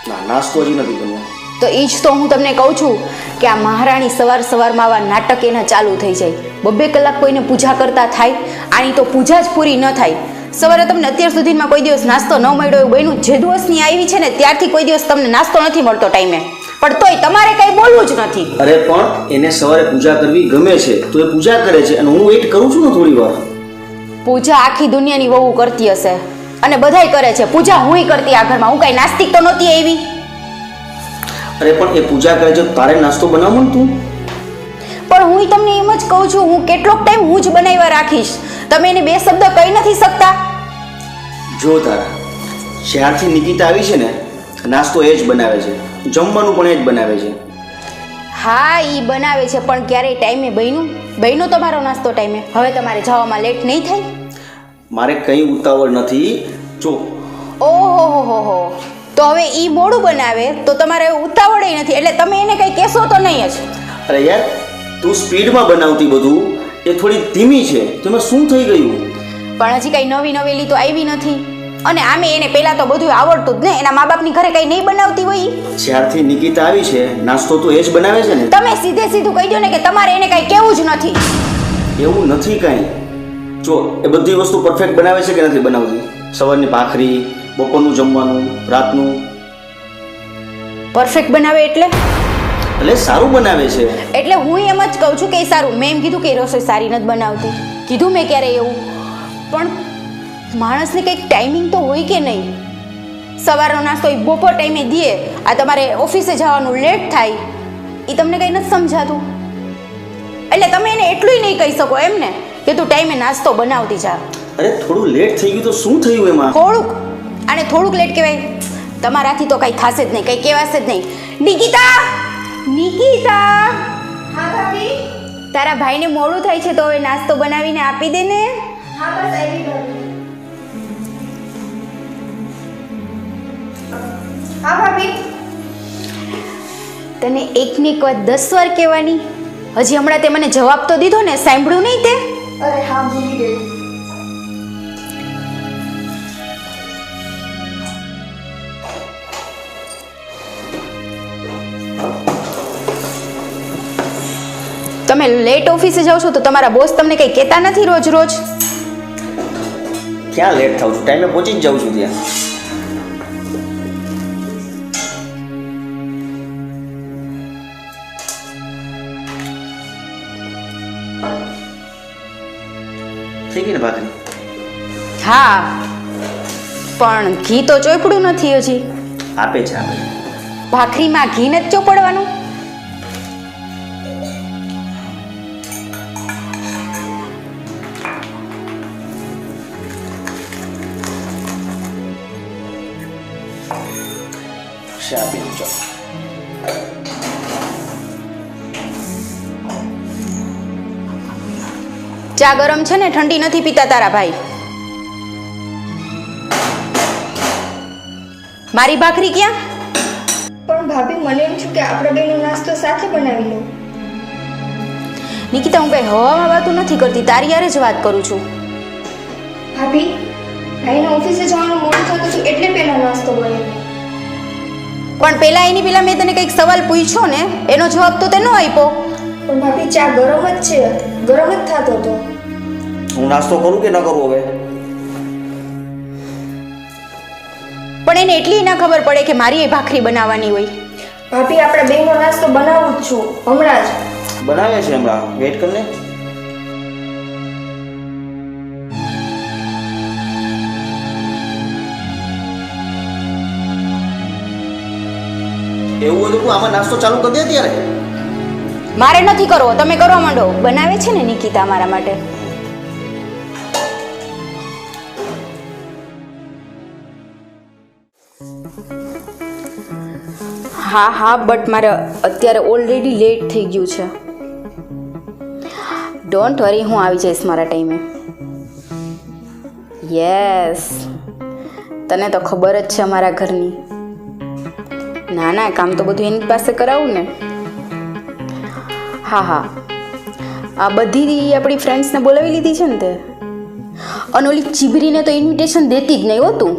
ના, નાસ્તો હજી નથી બન્યો. તો એ જ તો હું તમને કહું છું કે આ મહારાણી સવારમાં આવા નાટક એના ચાલુ થઈ જાય. 2 કલાક કોઈને પૂજા કરતા થાય, આની તો પૂજા જ પૂરી ન થાય. સવારે તમને અત્યાર સુધીમાં કોઈ દિવસ નાસ્તો ન મળ્યો એવું બન્યું? જે દિવસની આવી છે ને ત્યારથી કોઈ દિવસ તમને નાસ્તો નથી મળતો ટાઈમે, પણ તોય તમારે કંઈ બોલવું જ નથી. અરે પણ એને સવારે પૂજા કરવી ગમે છે તો એ પૂજા કરે છે અને હું વેઇટ કરું છું ને થોડી વાર. પૂજા આખી દુનિયાની વહુ કરતી હશે અને બધાય કરે છે. પૂજા હુંય કરતી આ ઘરમાં, હું કાંઈ નાસ્તિક તો નહોતી આવી. અરે પણ એ પૂજા કરે છે તો તારે નાસ્તો બનાવવું ને તું. પણ હું તમને એમ જ કહું છું, હું કેટલોક ટાઈમ હું જ બનાવ્યા રાખીશ. તમે એને 2 શબ્દ કહી નથી શકતા? જો તારા જ્યારથી નિકિતા આવી છે ને નાસ્તો એ જ બનાવે છે, જમવાનું પણ એ જ બનાવે છે. હા એ બનાવે છે પણ ક્યારેય ટાઈમે બહેનું તમારો નાસ્તો ટાઈમે. હવે તમારે જવામાં લેટ નહીં થાય? મારે કંઈ ઉતાવળ નથી. જો ઓહો તો હવે એ મોડું બનાવે તો તમારે ઉતાવળ નથી, એટલે તમે એને કંઈ કહેશો તો નહીં જ. અરે યાર તું સ્પીડમાં બનાવતી બધું, એ થોડી ધીમી છે તો એમાં શું થઈ ગયું? પણ હજી કઈ નવી નવેલી તો આવી નથી, અને આમે એને પહેલા તો બધું આવડતું જ ને. એના મા બાપની ઘરે કઈ નહીં બનાવતી હોય. જ્યારથી નિકિતા આવી છે નાસ્તો તો એ જ બનાવે છે ને. તમે સીધું કહી દો ને કે તમારે એને કઈ કહેવું જ નથી. એવું નથી કાંઈ. જો એ બધી વસ્તુ પરફેક્ટ બનાવે છે કે નથી બનાવતી? સવારની ભાખરી, બપોરનું જમવાનું, રાતનું. પરફેક્ટ બનાવે એટલે સારું બનાવે છે. એટલે હું એમ જ કહું છું કે સારું. મેં એમ કીધું કે રસોઈ સારી નથી બનાવતી, કીધું મેં ક્યારે એવું? પણ માણસને કંઈક ટાઈમિંગ તો હોય કે નહીં? સવારનો નાસ્તો એ બપોર ટાઈમે દે, આ તમારે ઓફિસે જવાનું લેટ થાય, એ તમને કંઈ નથી સમજાતું. એટલે તમે એને એટલું નહીં કહી શકો એમ ને કે તું ટાઈમે નાસ્તો બનાવતી જા. અરે થોડું લેટ થઈ ગયું તો શું થયું એમાં? થોડુંક લેટ કહેવાય? તમારાથી તો કંઈ થશે જ નહીં, કંઈ કહેવાશે જ નહીં. નિકિતા હા ભાભી. તારા ભાઈને મોડું થાય છે તો હવે નાસ્તો બનાવીને આપી દે ને. હા બસ આવી ભાભી. હા ભાભી. તને એકની એક વાત 10 વાર કહેવાની? હજી હમણાં તે મને જવાબ તો દીધો ને, સાંભળ્યું નહીં તે? અરે હા ભૂલી ગઈ. તમે લેટ ઓફિસે જાઓ છો તો તમારા બોસ તમને કંઈ કહેતા નથી રોજ રોજ? ક્યાં લેટ થાઉં છું, ટાઈમે પહોંચી જ જાઉં છું ત્યાં. થઈ ગઈ ને ભાખરી? હા, પણ ઘી તો ચોપડું નથી હજી. આપે છે આપે. ભાખરીમાં ઘી નથી ચોપડવાનું? શા આપી દઉં, ચાલો. ચા ગરમ છે ને, ઠંડી નથી પીતા તારા ભાઈ. મારી ભાખરી ક્યાં? પણ ભાભી મને એમ છું કે આપણે બેનો નાસ્તો સાથે બનાવી લો. નિકિતા, હું કઈ હવામાં વાતો નથી કરતી, તારી યારે જ વાત કરું છું. ભાભી ભાઈને ઓફિસે જવાનું મોડું થતું હતું એટલે પહેલા નાસ્તો બનાવ્યો. પણ એની પેલા મેં તને કંઈક સવાલ પૂછ્યો ને, એનો જવાબ તો તે ન આપ્યો. પણ ભાભી ચા ગરમ જ છે, ગરમ જ થતો હતો. હું નાસ્તો કરું કે ન કરું હવે? પણ એને એટલી ના ખબર પડે કે મારી એ ભાખરી બનાવવાની હોય. ભાભી આપણે બેનો નાસ્તો બનાવું જ છું હમણાં જ. બનાવે છે હમણાં, વેઇટ કર ને. એવું હતું આમાં નાસ્તો ચાલુ કરી દે ત્યારે. મારે નથી કરવો, તમે કરવા માંડો. બનાવે છે ને નિકિતા મારા માટે. હા, બટ મારે અત્યારે ઓલરેડી લેટ થઈ ગયું છે. ડોન્ટ વરી, હું આવી જઈશ મારા ટાઈમે. યસ, તને તો ખબર જ છે અમારા ઘરની. ના, કામ તો બધું એની પાસે કરાવું ને. હા, આ બધી આપણી ફ્રેન્ડ્સને બોલાવી લીધી છે ને તે. અને ઓલી ચીબરીને તો ઇન્વિટેશન દેતી જ નહીં હો તું.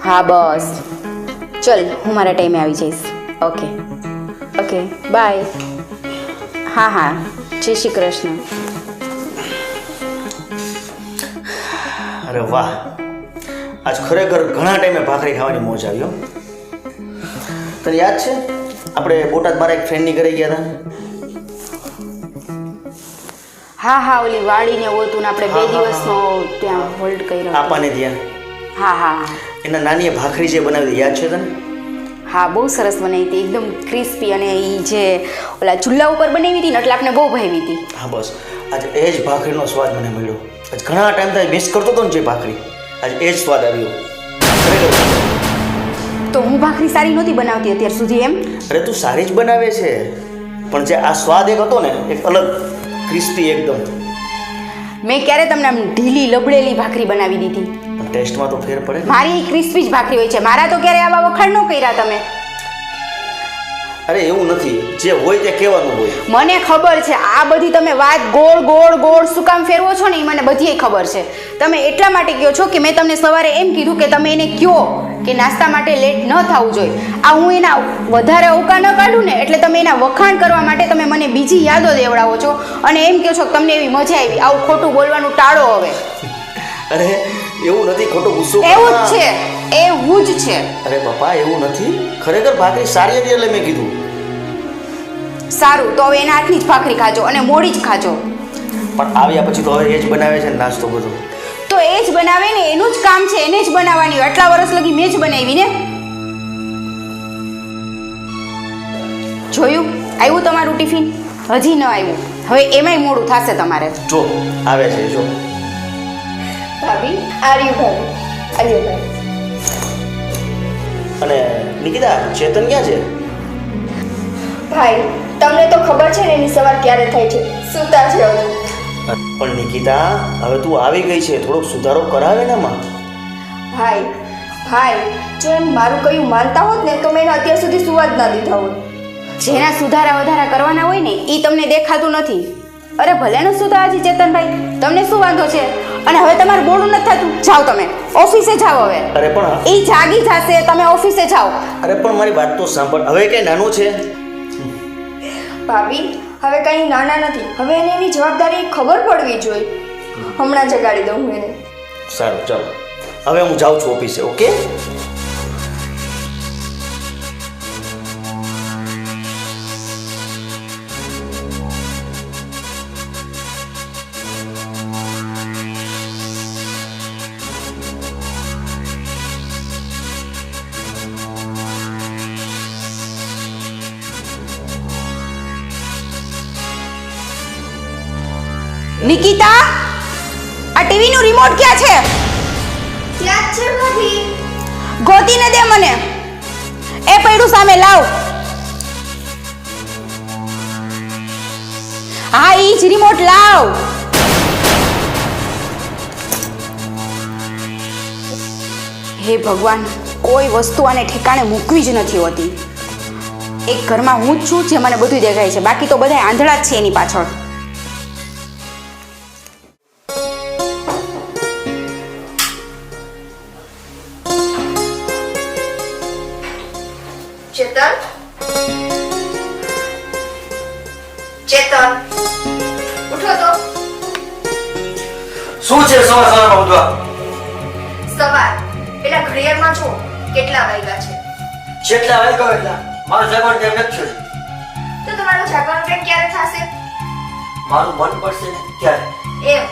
હા બસ, ચલ હું મારા ટાઈમે આવી જઈશ. Okay, bye. હા, જય શ્રી કૃષ્ણ. અરે વાહ, આજ ખરેખર ઘણા ટાઈમે ભાખરી ખાવાની મોજ આવ્યો. તને યાદ છે આપણે બોટાદ મારા એક ફ્રેન્ડની ઘરે ગયા હતા? હા, ઓલી વાડીને હોતું ને આપણે 2 દિવસનો ત્યાં હોલ્ડ કર્યો. આપાને ત્યાં. હા. એના નાનીએ ભાખરી જે બનાવી યાદ છે તને? હા, બહુ સરસ બનાવી હતી, એકદમ ક્રિસ્પી. અને એ જે ઓલા ચૂલા ઉપર બનાવી હતી ને એટલે આપણે બહુ ભાવી હતી. હા બસ, આજે એ જ ભાખરીનો સ્વાદ મને મળ્યો. આજ ઘણા ટાઈમથી મિસ કરતો હતો ને જે ભાખરી, આજે એ જ સ્વાદ આવ્યો. તો હું ભાખરી સારી નહોતી બનાવતી અત્યાર સુધી એમ? અરે તું સારી જ બનાવે છે, પણ જે આ સ્વાદ એક હતો ને, એક અલગ ક્રિસ્પી એકદમ. મેં ક્યારે તમને આમ ઢીલી લબડેલી ભાખરી બનાવી દીધી? પણ ટેસ્ટમાં તો ફેર પડે. મારી ક્રિસ્પી જ ભાખરી હોય છે, મારા તો ક્યારે આવા વખાણ ન કર્યા તમે. અરે એવું નથી, જે હોય તે કહેવાનું હોય. મને ખબર છે, આ બધી તમે વાત ગોળ શું કામ ફેરવો છો ને એ મને બધીય ખબર છે. તમે એટલા માટે કહો છો કે મેં તમને સવારે એમ કીધું કે તમે એને કહો કે નાસ્તા માટે લેટ ન થવું જોઈએ. આ હું એના વધારે અવકા ન કાઢું ને એટલે તમે એના વખાણ કરવા માટે તમે મને બીજી યાદો દેવડાવો છો અને એમ કહો છો કે તમને એવી મજા આવી. આવું ખોટું બોલવાનું ટાળો હવે. અરે એવું નથી, ખોટો ગુસ્સો. એવું જ છે, એવું જ છે. અરે બાપા એવું નથી, ખરેખર ભાખરી સારી હતી એટલે મેં કીધું. સારું, તો હવે એના હાથની જ ભાખરી ખાજો અને મોડી જ ખાજો. પણ આવ્યા પછી તો હવે એ જ બનાવે છે ને નાસ્તો બધો. તો એ જ બનાવે ને, એનું જ કામ છે, એને જ બનાવવાની. આટલા વર્ષ લગી મેં જ બનાવી ને. જોયું, આવ્યું તમારું ટિફિન? હજી ન આવ્યું, હવે એમાંય મોડું થશે તમારે. જો આવે છે, જો. ભાભી આર્યું ભાભી. અને નિકિતા, ચેતન ક્યાં છે? ભાઈ તમને તો ખબર છે ને એની સવાર ક્યારે થાય છે, સૂતા છે હજુ. પણ નિકિતા, હવે તું આવી ગઈ છે, થોડોક સુધારો કરાવે ને માં. ભાઈ જો એમ મારું કયું માનતા હોત ને તો મેં એને અત્યાર સુધી સુવા જ ના દીધા હોત. જેના સુધારા વધારા કરવાના હોય ને એ તમને દેખાતું નથી. અરે ભલે ને સુધા હજી ચેતનભાઈ, તમને શું વાંધો છે? અને હવે તમારું બોલું નથી થતું, જાઓ તમે ઓફિસે જાઓ હવે. અરે પણ એ જાગી જશે, તમે ઓફિસે જાઓ. અરે પણ મારી વાત તો સાંભળ, હવે કઈ નાનું છે. ભાભી હવે કંઈ નાના નથી, હવે એને એની જવાબદારી ખબર પડવી જોઈએ. હમણાં જગાડી દઉં હું એને. સારું ચાલો, હવે હું જાઉં છું ઓફિસે. ઓકે. નિકિતા, આ ટીવી નું રિમોટ ક્યાં છે? ત્યાં જ છે ભાભી. ગોતીને દે મને. એ પડ્યું સામે લાવ. હા, ઈ જ રિમોટ લાવ. હે ભગવાન, કોઈ વસ્તુ આને ઠેકાણે મૂકવી જ નથી હોતી. એક ઘરમાં હું જ છું જે મને બધું દેખાય છે, બાકી તો બધા આંધળા જ છે એની પાછળ. ચેતન, ચેતન, ઉઠો તો. શું છે સવાર સવારમાં બધું? સવાર પેલા ઘડિયાળમાં જો કેટલા વાગ્યા છે. જેટલા વાગ્યો એટલા મારો જગવાનું ટાઈમ નથી થયો. તો તમારો જાગવાનો ટાઈમ ક્યારે થશે? મારું મન પડશે ને ત્યારે. એમ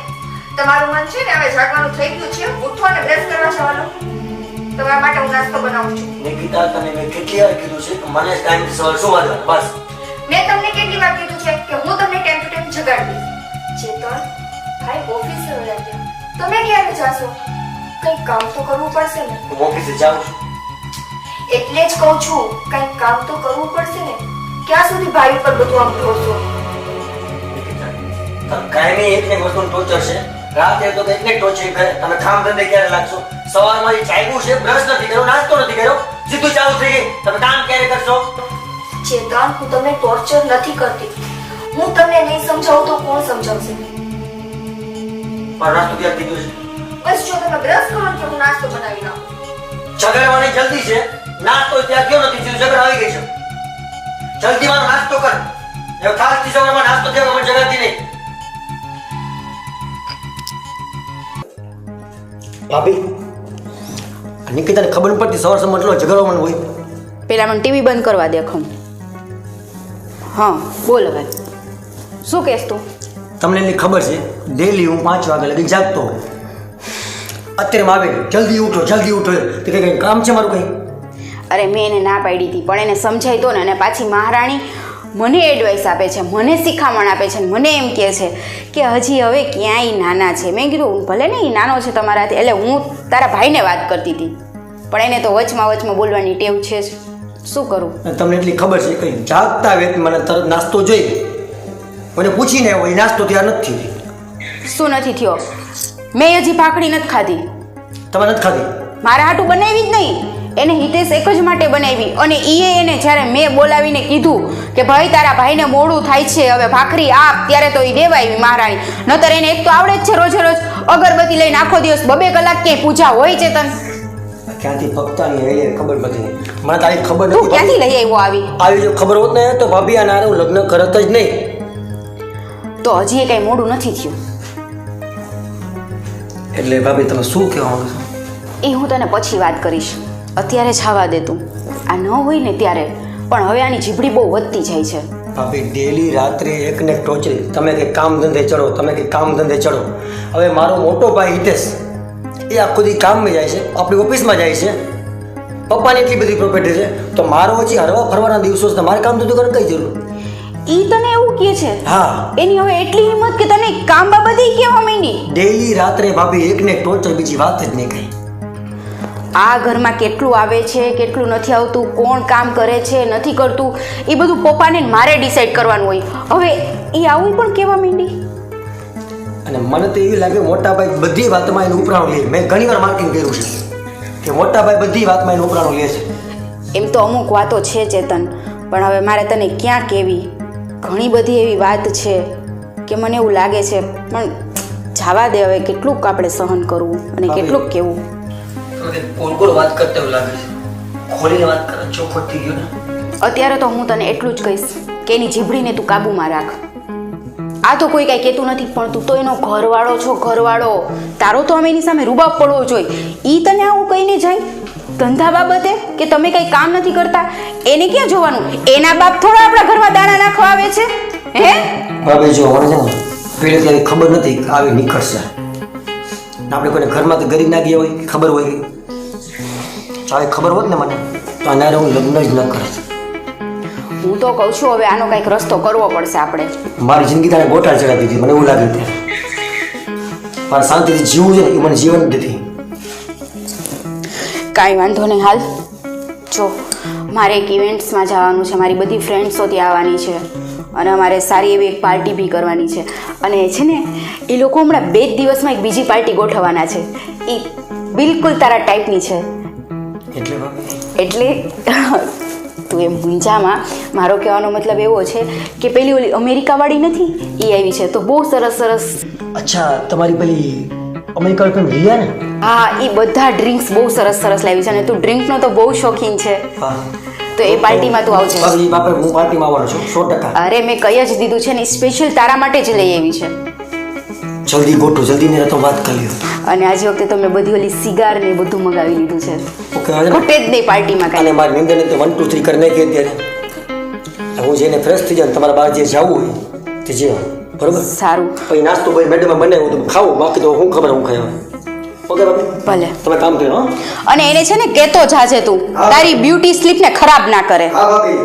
તમારું મન છે ને હવે જાગવાનું થઈ ગયું છે. ઉઠો અને બ્રશ કરવા જવાનું. તમારા માટે હું નાસ્તો બનાવું છું. નિકિતા, તને મેં કેટલી વાર કીધું છે કે મને ટાઈમ સવાર શું વાગ્યા બસ. મેં તમને કેટલી વાર કીધું છે કે હું તમને ટાઈમ ટુ ટાઈમ જગાડી દઈશ. ચેતન, ભાઈ ઓફિસે વળ્યા ગયા. તમે ક્યારે જાશો? કંઈક કામ તો કરવું પડશે ને. હું ઓફિસે જાઉં છું. એટલે જ કહું છું, કંઈક કામ તો કરવું પડશે ને. ક્યાં સુધી ભાઈ ઉપર બધું આમ ઢોળશો? કાયમી એક ને વસ્તુનું ટોચર છે. રાતે તો કંઈક ને ટોચર કરે. તમે કામ ધંધે ક્યારે લાગશો? સવારમાં જે જાગ્યું છે, બ્રશ નથી કર્યો, નાસ્તો નથી કર્યો, સીધું ચાલુ થઈ ગઈ. તમે કામ ક્યારે કરશો? ચેતન, હું તમને ટોર્ચર નથી કરતી. હું તમને નહીં સમજાવું તો કોણ સમજાવશે? પણ નાસ્તો ક્યારે થઈ ગયો છે? બસ જો તમે બ્રશ કરો કે હું નાસ્તો બનાવી નાખું. ઝઘડવાની જલ્દી છે, નાસ્તો ત્યાં ગયો નથી, સીધું ઝઘડા આવી ગઈ છે. જલ્દી મારો નાસ્તો કર. એ ખાસ થી સવારમાં નાસ્તો થયો મને ઝઘડાતી નહીં. ભાભી, નિકિતાને ખબર ન પડતી સવાર સવાર એટલો ઝઘડો મને હોય. પેલા મને ટીવી બંધ કરવા દે ખમ. હા, બોલ હવે. શું કહેશ તું? તમને એની ખબર છે ડેલી હું 5 વાગે લગી જાગતો હોય. અત્યારે આવે જલ્દી ઉઠો જલ્દી ઉઠો. તો કંઈ કામ છે મારું કંઈ? અરે મેં એને ના પાડી હતી, પણ એને સમજાય તો ને. અને પાછી મહારાણી મને એડવાઇસ આપે છે, મને શિખામણ આપે છે, મને એમ કહે છે કે હજી હવે ક્યાંય નાના છે. મેં કીધું ભલે ને એ નાનો છે તમારાથી, એટલે હું તારા ભાઈને વાત કરતી હતી, પણ એને તો વચમાં બોલવાની ટેવ છે જ. શું કરું? તમને એટલી ખબર છે કે જાગતા વેત મને તરત નાસ્તો જોઈ. મને પૂછીને આવ્યો એ નાસ્તો ત્યાં નથી થયો. શું નથી થયો? મેં હજી ભાખરી નથી ખાધી. તમે નથી ખાધી? મારા હાટું બનાવી જ નહીં, એને હિતેશ એક જ માટે બનાવી. અને એને જ્યારે મેં બોલાવીને કીધું કે ભાઈ તારા ભાઈને મોડું થાય છે, હવે ભાખરી આપ, ત્યારે તો એ દેવા આવી મહારાણી. નતર એને એક તો આવડે જ છે રોજે રોજ અગરબત્તી લઈને આખો દિવસ 2-2 કલાક ક્યાંય પૂજા હોય. ચેતન, ક્યાંથી ભક્તાની હૈયે ખબર નથી. મને તારી ખબર તું નથી. ક્યાંથી લઈ આવ્યો આવી? જો ખબર હોત ને તો ભાભી આ નારે હું લગ્ન કરત જ નહીં. તો હજી એ કઈ મોડું નથી થયું. એટલે ભાભી તમે શું કહેવા માંગો છો? એ હું તને પછી વાત કરીશ, અત્યારે છાવા દે તું. આ ન હોય ને ત્યારે, પણ હવે આની જીભડી બહુ વધતી જાય છે. ભાભી ડેલી રાત્રે એક ને એક ટોચરી. તમે કંઈક કામ ધંધે ચડો, તમે કંઈક કામ ધંધે ચડો. હવે મારો મોટો ભાઈ હિતેશ એ આખો દી કામમાં જાય છે, આપણી ઓફિસમાં જાય છે. પપ્પાની એટલી બધી પ્રોપર્ટી છે, તો મારો હજી હરવા ફરવાના દિવસો છે, મારે કામ ધંધો કરવાની કઈ જરૂર? ઈ તને એવું કહે છે? હા, એની હવે એટલી હિંમત કે તને કામ બાબતે કહેવા માંડી. ડેલી રાત્રે ભાભી એક ને એક ટોચર, બીજી વાત જ નહીં કઈ. આ ઘરમાં કેટલું આવે છે, કેટલું નથી આવતું, કોણ કામ કરે છે, નથી કરતું, એ બધું પપ્પાને ને મારે ડિસાઈડ કરવાનું હોય. હવે એ આવું પણ કહેવા માંડી. અને મને તો એવી લાગે મોટા ભાઈ બધી વાતમાં એનું ઉપરાણું લે. મેં ઘણી વાર માર્કિંગ કર્યું છે કે મોટા ભાઈ બધી વાતમાં એનું ઉપરાણું લે છે. એમ તો અમુક વાતો છે ચેતન, પણ હવે મારે તને ક્યાં કહેવી. ઘણી બધી એવી વાત છે કે મને એવું લાગે છે, પણ જવા દે હવે. કેટલુંક આપણે સહન કરવું અને કેટલુંક કહેવું. કોલ વાત કરતા એવું લાગે છે. ખોલીને વાત કરે ચોખ્ખો થઈ ગયો ને. અત્યારે તો હું તને એટલું જ કહીશ કે એની જીભડીને તું કાબૂમાં રાખ. આ તો કોઈ કાંઈ કહેતું નથી, પણ તું તો એનો ઘરવાળો છો, ઘરવાળો. તારો તો અમે એની સામે રૂબાબ પડવો જોઈએ. એ તને આવું કહીને જાય ધંધા બાબતે કે તમે કંઈ કામ નથી કરતા, એને ક્યાં જોવાનું? એના બાપ થોડા આપણા ઘરમાં દાણા નાખવા આવે છે? હે ભાભી જો મને છે ને પહેલેથી આવી ખબર નથી કે આવી નીકળશે. આપણે કોઈને ઘરમાં તો ગરીબ ના ગયા હોય ખબર હોય, આવી ખબર હોત ને મને તો આના હું લગ્ન જ ન કરત. હું તો કહું છું હવે આનો કંઈક રસ્તો કરવો પડશે આપણે. મારી જિંદગી તારે ગોટાળ ચડાવી દીધી, મને એવું લાગે છે. મારે શાંતિથી જીવવું છે ને એ મને જીવન નથી. કાંઈ વાંધો નહીં, હાલ જો મારે એક ઇવેન્ટ્સમાં જવાનું છે, મારી બધી ફ્રેન્ડ્સો ત્યાં આવવાની છે અને અમારે સારી એવી એક પાર્ટી બી કરવાની છે. અને છે ને એ લોકો હમણાં 2 દિવસમાં એક બીજી પાર્ટી ગોઠવવાના છે. એ બિલકુલ તારા ટાઈપની છે. એટલે ભાભી એટલે તું એમ મૂંઝામાં, મારો કહેવાનો મતલબ એવો છે કે પેલી ઓલી અમેરિકાવાળી નથી એ આવી છે, તો બહુ સરસ સરસ. અચ્છા તમારી પેલી અમેરિકા પણ રિયા ને? હા, એ બધા ડ્રિંક્સ બહુ સરસ સરસ લાવી છે અને તું ડ્રિંકનો તો બહુ શોખીન છે, હા તો એ પાર્ટીમાં તું આવજે. ભાભી બાપે હું પાર્ટીમાં આવવાનો છું 100%. અરે મેં કહી જ દીધું છે ને, સ્પેશિયલ તારા માટે જ લઈ આવી છે. જલ્દી ગોઠો, જલ્દી ને તો વાત કરી લ્યો. અને આજે વખતે તો મેં બધી ઓલી સિગાર ને બધું મગાવી લીધું છે, ઓકે હવે ઘટે જ નહીં પાર્ટીમાં અને કાંઈ. મારી નિંદર તો 1 2 3 કરી નાખી અત્યારે. હું જઈને ફ્રેશ થઈ જાઉં, તમારા બહાર જે જવું હોય તે જે બરોબર. સારું, પછી નાસ્તો ભાઈ મેડમ બનાવ્યું તો ખાવું, બાકી તો હું ખબર હું ખાય. ઓકે ભાભી ભલે. તમે કામ કરો. અને એને છે ને કહેતો જાજે તું, તારી બ્યુટી સ્લીપ ને ખરાબ ના કરે. હા ભાભી.